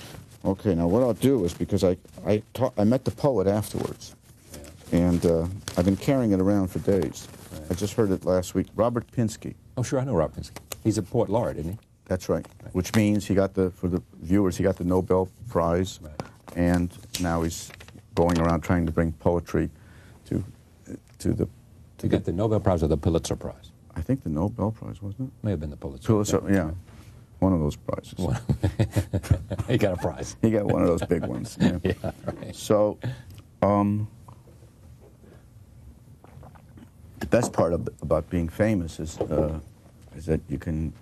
Okay, now what I'll do is, because I met the poet afterwards. And I've been carrying it around for days. Right. I just heard it last week. Robert Pinsky. Oh, sure, I know Robert Pinsky. He's a poet laureate, isn't he? That's right. Which means for the viewers, he got the Nobel Prize. Right. And now he's going around trying to bring poetry to get the Nobel Prize or the Pulitzer Prize? I think the Nobel Prize, wasn't it? May have been the Pulitzer. Pulitzer, yeah. One of those prizes. He got a prize. He got one of those big ones. Yeah, right. So, the best part about being famous is that you can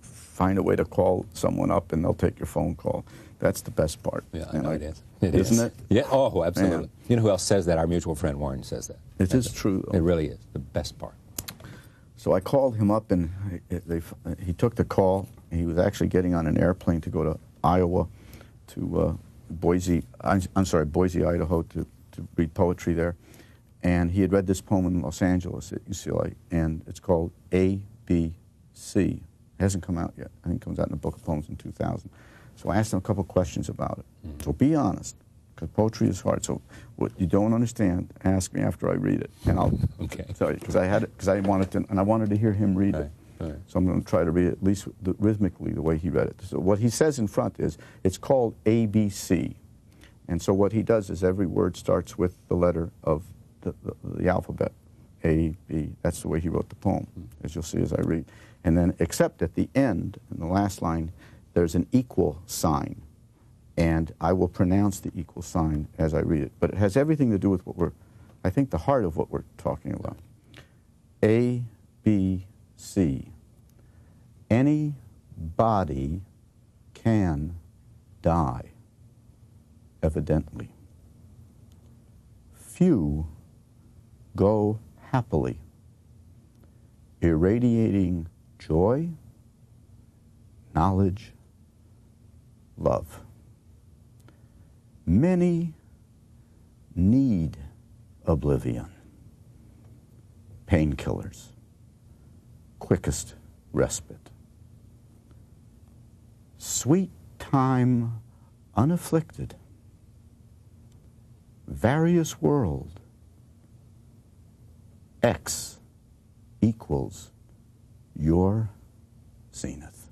find a way to call someone up and they'll take your phone call. That's the best part. Yeah, I know it is. Isn't it? Yeah. Oh, absolutely. Yeah. You know who else says that? Our mutual friend Warren says that. It is true, though. It really is the best part. So I called him up, and he took the call. He was actually getting on an airplane to go to Iowa, to Boise, Idaho, to read poetry there. And he had read this poem in Los Angeles at UCLA, and it's called A.B.C. It hasn't come out yet. I think it comes out in the Book of Poems in 2000. So I asked him a couple questions about it. So be honest, because poetry is hard. So what you don't understand, ask me after I read it, and I'll tell you. Because I wanted to hear him read it. Right. So I'm going to try to read it at least rhythmically the way he read it. So what he says in front is, it's called ABC. And so what he does is every word starts with the letter of the alphabet, A, B. That's the way he wrote the poem, as you'll see as I read. And then, except at the end, in the last line, there's an equal sign. And I will pronounce the equal sign as I read it. But it has everything to do with what I think, the heart of what we're talking about. A, B, C. Any body can die, evidently. Few go happily, irradiating joy, knowledge, love. Many need oblivion, painkillers, quickest respite. Sweet time unafflicted, various world, X equals your zenith.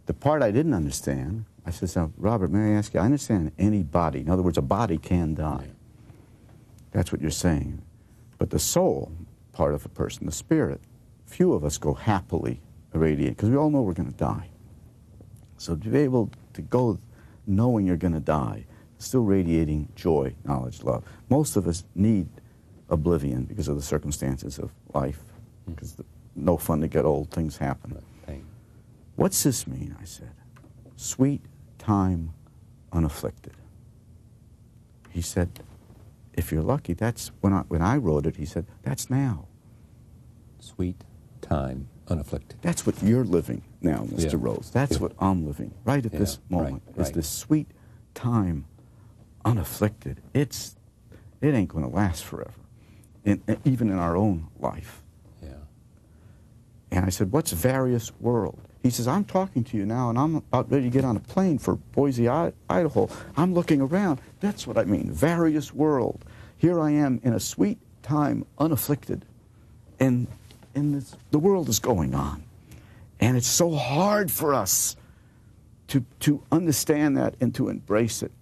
The part I didn't understand, I said, now, Robert, may I ask you, I understand any body. In other words, a body can die. That's what you're saying. But the soul part of a person, the spirit, few of us go happily irradiate, because we all know we're going to die. So to be able to go knowing you're going to die, still radiating joy, knowledge, love. Most of us need oblivion because of the circumstances of life, because no fun to get old, things happen. What's this mean, I said? Sweet time unafflicted. He said, if you're lucky, that's, when I wrote it, he said, that's now. Sweet time unafflicted. That's what you're living now, Mr. Rose. That's what I'm living right at this moment, is this sweet time unafflicted. It ain't going to last forever, even in our own life. Yeah. And I said, what's various world? He says, I'm talking to you now, and I'm about ready to get on a plane for Boise, Idaho. I'm looking around. That's what I mean, various world. Here I am in a sweet time, unafflicted, and the world is going on. And it's so hard for us to understand that and to embrace it.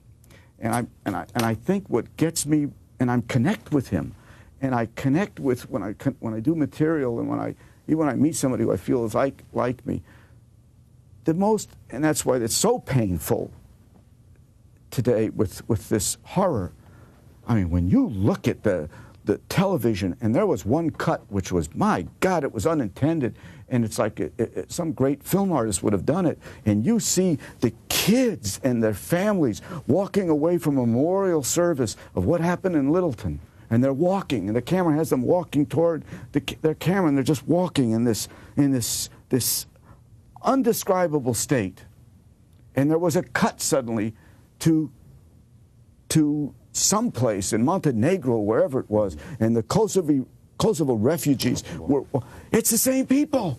And I think what gets me, and I connect with him, and I connect with, when I do material, and even when I meet somebody who I feel is like me, the most, and that's why it's so painful today with this horror. I mean, when you look at the television, and there was one cut which was, my God, it was unintended, and it's like some great film artist would have done it, and you see the kids and their families walking away from a memorial service of what happened in Littleton, and they're walking, and the camera has them walking toward their camera, and they're just walking in this undescribable state. And there was a cut suddenly to someplace in Montenegro, wherever it was, and the Kosovo refugees were, it's the same people.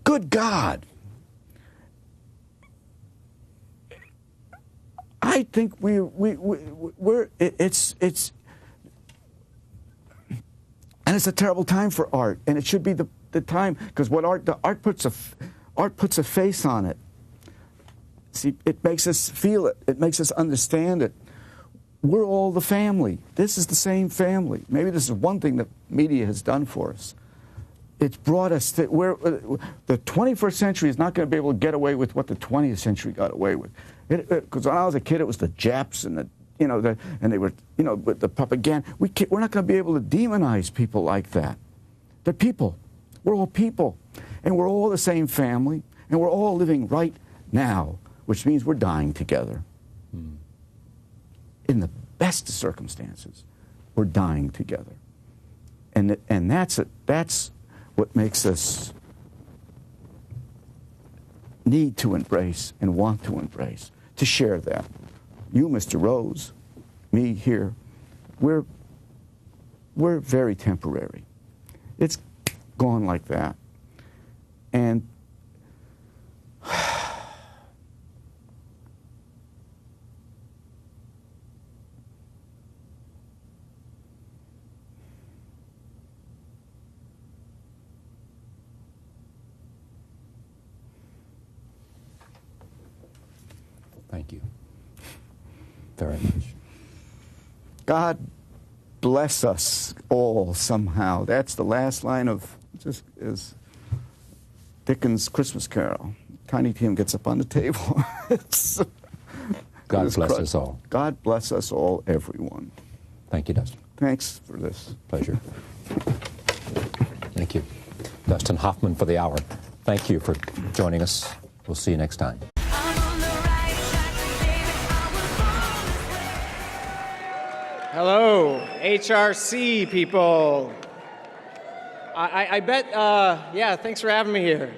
Good God. I think it's and it's a terrible time for art, and it should be the time, because what art puts a face on it. See, it makes us feel it. It makes us understand it. We're all the family. This is the same family. Maybe this is one thing that media has done for us. It's brought us to where the 21st century is not going to be able to get away with what the 20th century got away with. Because when I was a kid, it was the Japs and and they were, with the propaganda. We're not going to be able to demonize people like that. They're people. We're all people, and we're all the same family, and we're all living right now, which means we're dying together. In the best of circumstances, we're dying together. And that's what makes us need to embrace and want to embrace, to share that. You, Mr. Rose, me here, we're very temporary. It's gone like that. And thank you very much. God bless us all somehow. That's the last line of just is Dickens' Christmas Carol. Tiny Tim gets up on the table. God bless us all. God bless us all, everyone. Thank you, Dustin. Thanks for this. Pleasure. Thank you. Dustin Hoffman for the hour. Thank you for joining us. We'll see you next time. Hello, HRC people. I bet, yeah, thanks for having me here.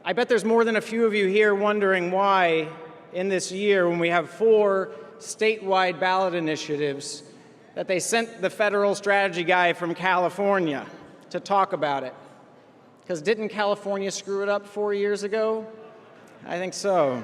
I bet there's more than a few of you here wondering why in this year, when we have 4 statewide ballot initiatives, that they sent the federal strategy guy from California to talk about it. Because didn't California screw it up 4 years ago? I think so.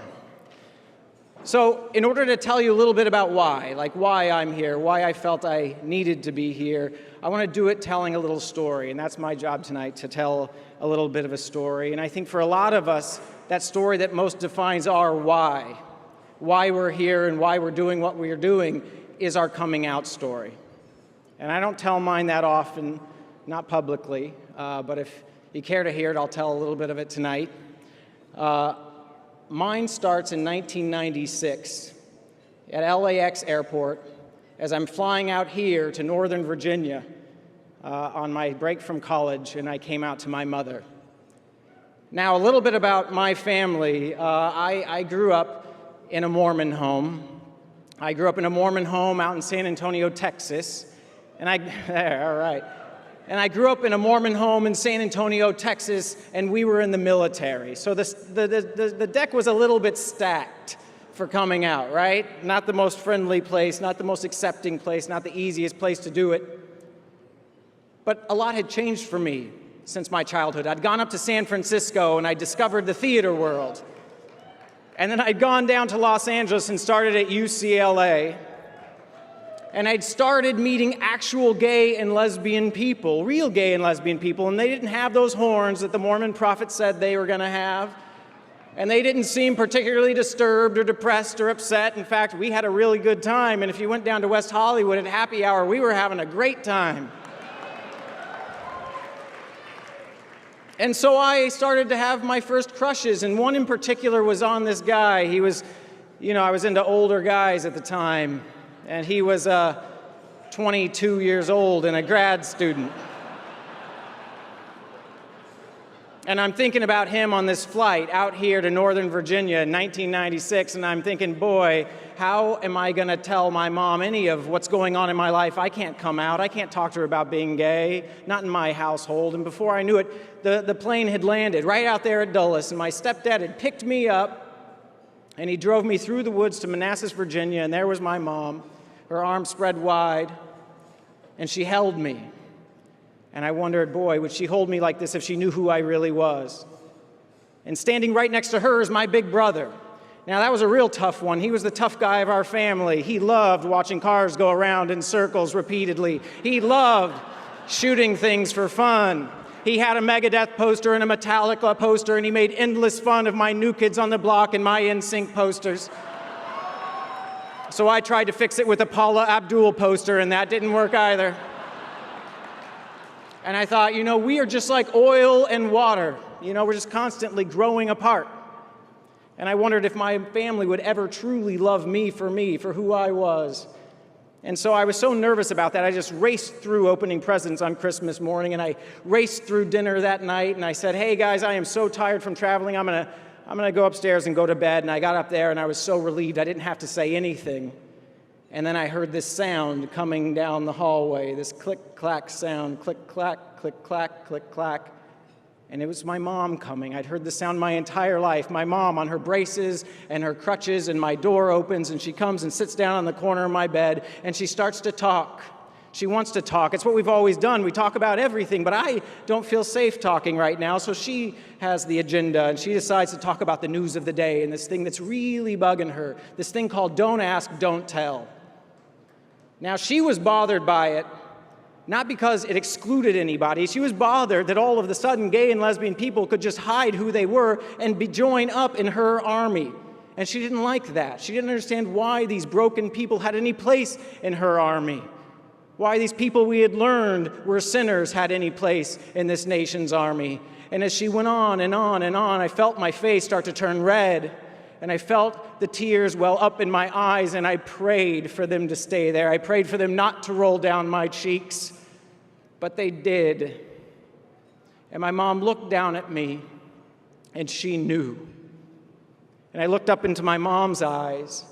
So in order to tell you a little bit about why, like why I'm here, why I felt I needed to be here, I want to do it telling a little story, and that's my job tonight, to tell a little bit of a story. And I think for a lot of us, that story that most defines our why we're here and why we're doing what we're doing, is our coming out story. And I don't tell mine that often, not publicly, but if you care to hear it, I'll tell a little bit of it tonight. Mine starts in 1996 at LAX airport as I'm flying out here to Northern Virginia on my break from college, and I came out to my mother. Now, a little bit about my family. I grew up in a Mormon home. I grew up in a Mormon home out in San Antonio, Texas. And all right. And I grew up in a Mormon home in San Antonio, Texas, and we were in the military. So the deck was a little bit stacked for coming out, right? Not the most friendly place, not the most accepting place, not the easiest place to do it. But a lot had changed for me since my childhood. I'd gone up to San Francisco and I discovered the theater world. And then I'd gone down to Los Angeles and started at UCLA. And I'd started meeting actual gay and lesbian people, real gay and lesbian people, and they didn't have those horns that the Mormon prophet said they were going to have. And they didn't seem particularly disturbed or depressed or upset. In fact, we had a really good time. And if you went down to West Hollywood at happy hour, we were having a great time. And so I started to have my first crushes, and one in particular was on this guy. He was, I was into older guys at the time. And he was 22 years old and a grad student. And I'm thinking about him on this flight out here to Northern Virginia in 1996, and I'm thinking, boy, how am I going to tell my mom any of what's going on in my life? I can't come out. I can't talk to her about being gay, not in my household. And before I knew it, the plane had landed right out there at Dulles, and my stepdad had picked me up, and he drove me through the woods to Manassas, Virginia, and there was my mom. Her arms spread wide, and she held me. And I wondered, boy, would she hold me like this if she knew who I really was? And standing right next to her is my big brother. Now, that was a real tough one. He was the tough guy of our family. He loved watching cars go around in circles repeatedly. He loved shooting things for fun. He had a Megadeth poster and a Metallica poster, and he made endless fun of my New Kids on the Block and my NSYNC posters. So I tried to fix it with a Paula Abdul poster, and that didn't work either. And I thought, we are just like oil and water. We're just constantly growing apart. And I wondered if my family would ever truly love me, for who I was. And so I was so nervous about that, I just raced through opening presents on Christmas morning, and I raced through dinner that night, and I said, hey guys, I am so tired from traveling, I'm gonna go upstairs and go to bed. And I got up there and I was so relieved I didn't have to say anything. And then I heard this sound coming down the hallway, this click-clack sound, click-clack, click-clack, click-clack. And it was my mom coming. I'd heard the sound my entire life. My mom on her braces and her crutches, and my door opens, and she comes and sits down on the corner of my bed, and she starts to talk. She wants to talk. It's what we've always done. We talk about everything, but I don't feel safe talking right now, so she has the agenda, and she decides to talk about the news of the day and this thing that's really bugging her, this thing called Don't Ask, Don't Tell. Now, she was bothered by it, not because it excluded anybody. She was bothered that all of a sudden gay and lesbian people could just hide who they were and join up in her army. And she didn't like that. She didn't understand why these broken people had any place in her army. Why these people we had learned were sinners had any place in this nation's army. And as she went on and on and on, I felt my face start to turn red, and I felt the tears well up in my eyes, and I prayed for them to stay there. I prayed for them not to roll down my cheeks, but they did. And my mom looked down at me, and she knew. And I looked up into my mom's eyes,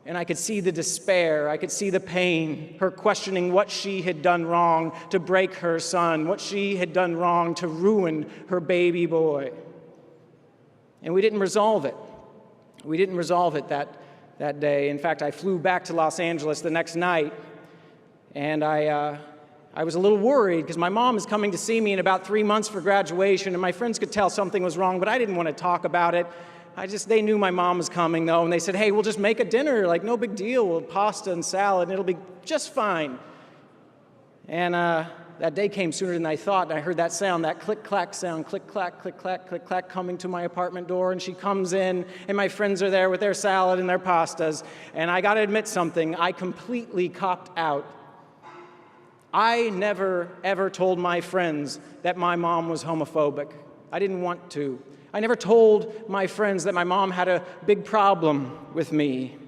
and I could see the despair, I could see the pain, her questioning what she had done wrong to break her son, what she had done wrong to ruin her baby boy. And we didn't resolve it. We didn't resolve it that day. In fact, I flew back to Los Angeles the next night, and I was a little worried because my mom is coming to see me in about 3 months for graduation, and my friends could tell something was wrong, but I didn't want to talk about it. They knew my mom was coming, though, and they said, hey, we'll just make a dinner, like, no big deal, we'll pasta and salad, and it'll be just fine. And that day came sooner than I thought, and I heard that sound, that click-clack sound, click-clack, click-clack, click-clack, coming to my apartment door, and she comes in, and my friends are there with their salad and their pastas, and I gotta admit something, I completely copped out. I never, ever told my friends that my mom was homophobic. I didn't want to. I never told my friends that my mom had a big problem with me.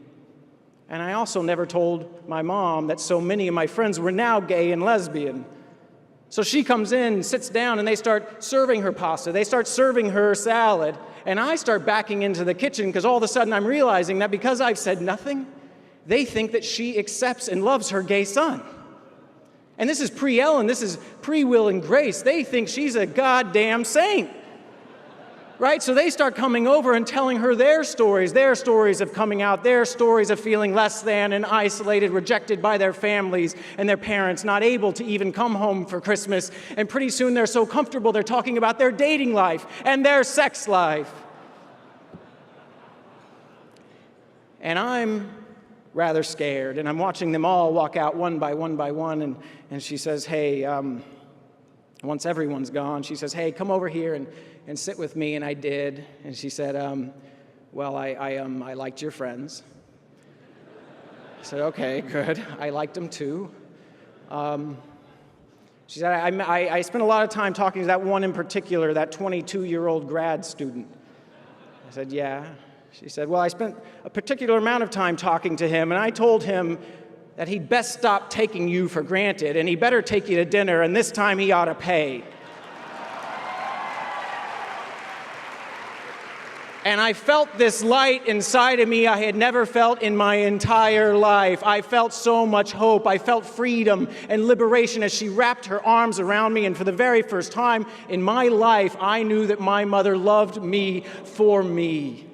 And I also never told my mom that so many of my friends were now gay and lesbian. So she comes in, sits down, and they start serving her pasta. They start serving her salad. And I start backing into the kitchen because all of a sudden I'm realizing that because I've said nothing, they think that she accepts and loves her gay son. And this is pre-Ellen, this is pre-Will and Grace. They think she's a goddamn saint. Right? So they start coming over and telling her their stories of coming out, their stories of feeling less than and isolated, rejected by their families and their parents, not able to even come home for Christmas. And pretty soon they're so comfortable, they're talking about their dating life and their sex life. And I'm rather scared, and I'm watching them all walk out one by one, and she says, hey, once everyone's gone, she says, hey, come over here and sit with me, and I did. And she said, well, I liked your friends. I said, okay, good. I liked them too. She said, I spent a lot of time talking to that one in particular, that 22-year-old grad student. I said, yeah. She said, well, I spent a particular amount of time talking to him, and I told him that he'd best stop taking you for granted, and he better take you to dinner, and this time he ought to pay. And I felt this light inside of me I had never felt in my entire life. I felt so much hope. I felt freedom and liberation as she wrapped her arms around me. And for the very first time in my life, I knew that my mother loved me for me.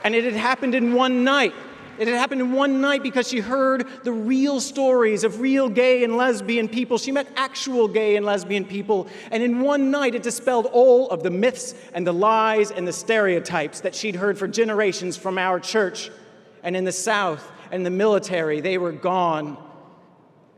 And it had happened in one night. It had happened in one night because she heard the real stories of real gay and lesbian people. She met actual gay and lesbian people. And in one night, it dispelled all of the myths and the lies and the stereotypes that she'd heard for generations from our church. And in the South and the military, they were gone.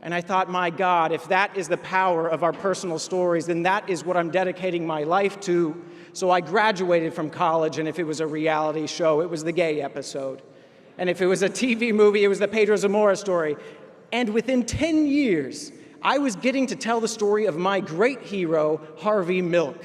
And I thought, my God, if that is the power of our personal stories, then that is what I'm dedicating my life to. So I graduated from college, and if it was a reality show, it was the gay episode. And if it was a TV movie, it was the Pedro Zamora story. And within 10 years, I was getting to tell the story of my great hero, Harvey Milk.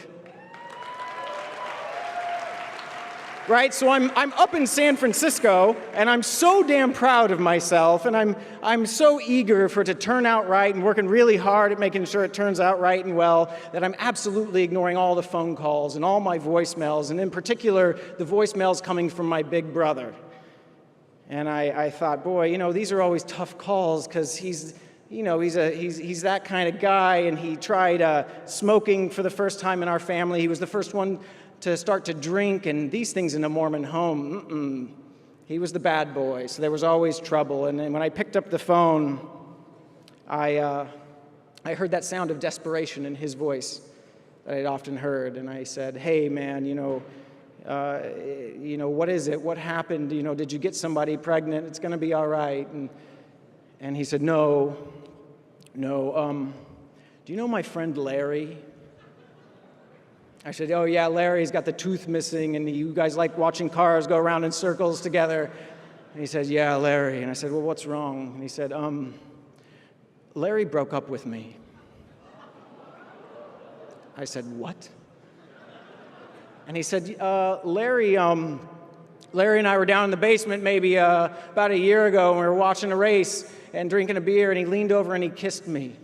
Right? So I'm up in San Francisco, and I'm so damn proud of myself, and I'm so eager for it to turn out right and working really hard at making sure it turns out right and well that I'm absolutely ignoring all the phone calls and all my voicemails, and in particular, the voicemails coming from my big brother. And I thought, boy, you know, these are always tough calls because he's that kind of guy, and he tried smoking for the first time in our family. He was the first one to start to drink and these things in a Mormon home. He was the bad boy, so there was always trouble. And then when I picked up the phone, I heard that sound of desperation in his voice that I'd often heard, and I said, hey, man, what is it? What happened? Did you get somebody pregnant? It's going to be all right. And he said, no. Do you know my friend Larry? I said, oh, yeah, Larry's got the tooth missing, and you guys like watching cars go around in circles together. And he said, yeah, Larry. And I said, well, what's wrong? And he said, Larry broke up with me. I said, what? And he said, Larry and I were down in the basement maybe about a year ago, and we were watching a race and drinking a beer, and he leaned over and he kissed me.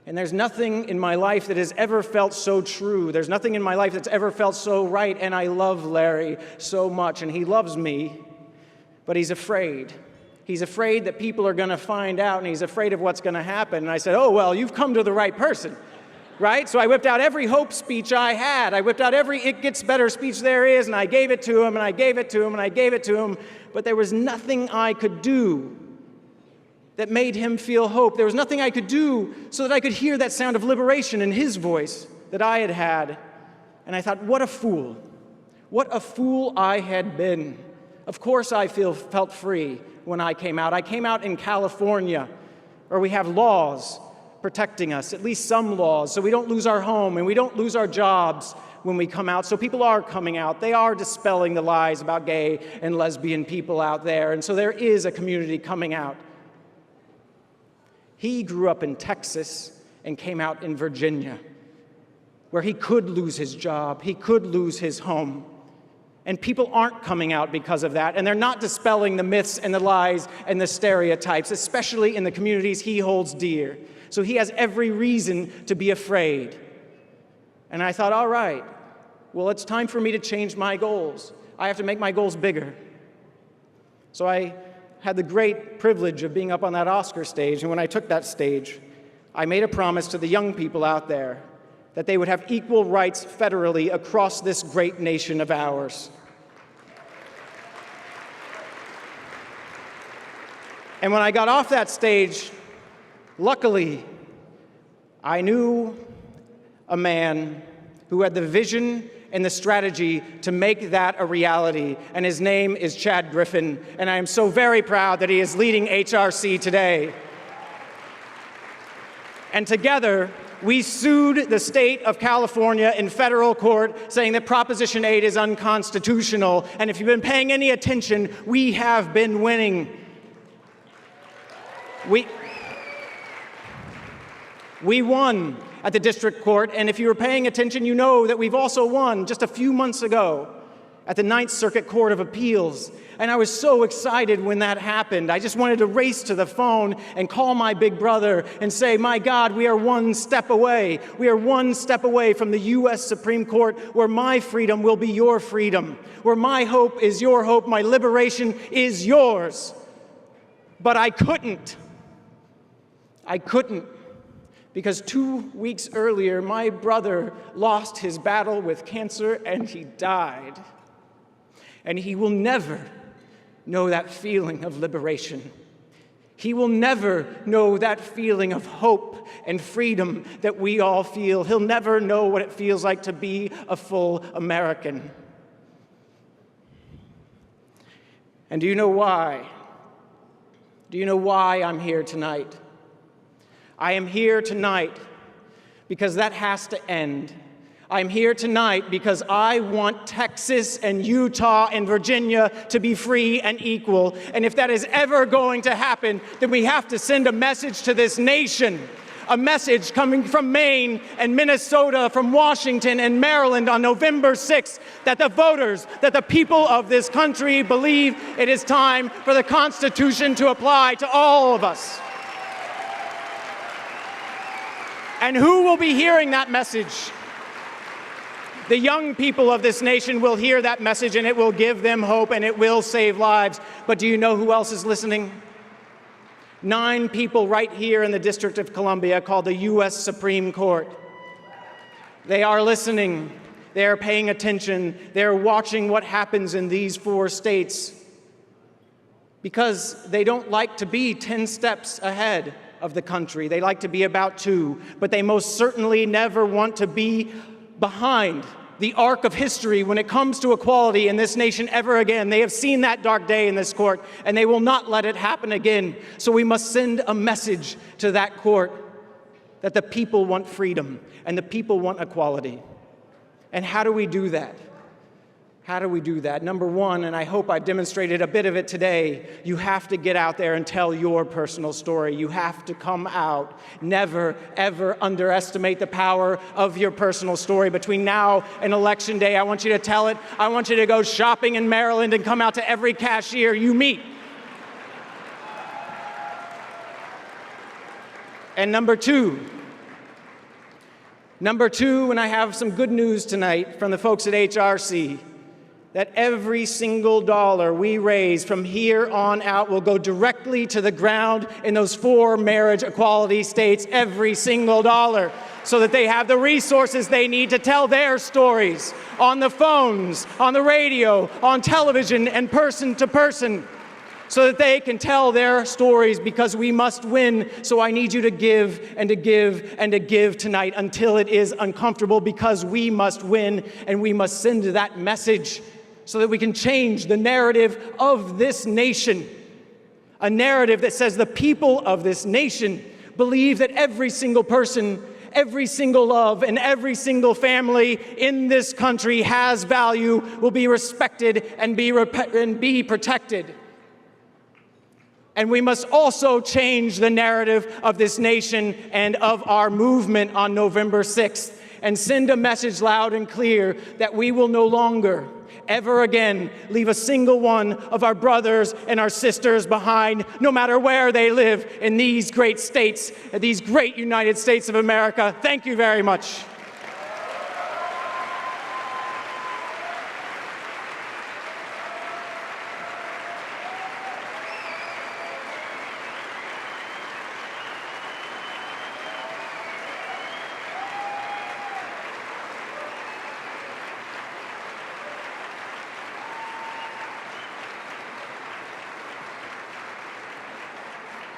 And there's nothing in my life that has ever felt so true. There's nothing in my life that's ever felt so right, and I love Larry so much, and he loves me, but he's afraid. He's afraid that people are going to find out, and he's afraid of what's going to happen. And I said, oh, well, you've come to the right person. Right? So I whipped out every hope speech I had. I whipped out every it gets better speech there is, and I gave it to him, and I gave it to him, and I gave it to him. But there was nothing I could do that made him feel hope. There was nothing I could do so that I could hear that sound of liberation in his voice that I had had. And I thought, what a fool. What a fool I had been. Of course I felt free when I came out. I came out in California, where we have laws protecting us, at least some laws, so we don't lose our home and we don't lose our jobs when we come out. So people are coming out. They are dispelling the lies about gay and lesbian people out there. And so there is a community coming out. He grew up in Texas and came out in Virginia, where he could lose his job, he could lose his home. And people aren't coming out because of that, and they're not dispelling the myths and the lies and the stereotypes, especially in the communities he holds dear. So he has every reason to be afraid. And I thought, all right, well, it's time for me to change my goals. I have to make my goals bigger. So I had the great privilege of being up on that Oscar stage, and when I took that stage, I made a promise to the young people out there that they would have equal rights federally across this great nation of ours. And when I got off that stage, luckily, I knew a man who had the vision and the strategy to make that a reality, and his name is Chad Griffin, and I am so very proud that he is leading HRC today. And together, we sued the state of California in federal court, saying that Proposition 8 is unconstitutional, and if you've been paying any attention, we have been winning. We won at the district court, and if you were paying attention, you know that we've also won just a few months ago at the Ninth Circuit Court of Appeals. And I was so excited when that happened. I just wanted to race to the phone and call my big brother and say, my God, we are one step away. We are one step away from the U.S. Supreme Court, where my freedom will be your freedom, where my hope is your hope, my liberation is yours. But I couldn't. Because 2 weeks earlier, my brother lost his battle with cancer and he died. And he will never know that feeling of liberation. He will never know that feeling of hope and freedom that we all feel. He'll never know what it feels like to be a full American. And do you know why? Do you know why I'm here tonight? I am here tonight because that has to end. I'm here tonight because I want Texas and Utah and Virginia to be free and equal. And if that is ever going to happen, then we have to send a message to this nation, a message coming from Maine and Minnesota, from Washington and Maryland on November 6th, that the voters, that the people of this country believe it is time for the Constitution to apply to all of us. And who will be hearing that message? The young people of this nation will hear that message, and it will give them hope, and it will save lives. But do you know who else is listening? 9 people right here in the District of Columbia called the U.S. Supreme Court. They are listening. They are paying attention. They're watching what happens in these 4 states because they don't like to be 10 steps ahead of the country. They like to be about 2, but they most certainly never want to be behind the arc of history when it comes to equality in this nation ever again. They have seen that dark day in this court, and they will not let it happen again. So we must send a message to that court that the people want freedom and the people want equality. And how do we do that? How do we do that? Number one, and I hope I demonstrated a bit of it today, you have to get out there and tell your personal story. You have to come out. Never, ever underestimate the power of your personal story. Between now and Election Day, I want you to tell it. I want you to go shopping in Maryland and come out to every cashier you meet. And number two, and I have some good news tonight from the folks at HRC, that every single dollar we raise from here on out will go directly to the ground in those 4 marriage equality states, every single dollar, so that they have the resources they need to tell their stories on the phones, on the radio, on television, and person to person, so that they can tell their stories, because we must win. So I need you to give and to give and to give tonight until it is uncomfortable, because we must win, and we must send that message so that we can change the narrative of this nation. A narrative that says the people of this nation believe that every single person, every single love, and every single family in this country has value, will be respected and be protected. And we must also change the narrative of this nation and of our movement on November 6th and send a message loud and clear that we will no longer, ever again, leave a single one of our brothers and our sisters behind, no matter where they live in these great states, these great United States of America. Thank you very much.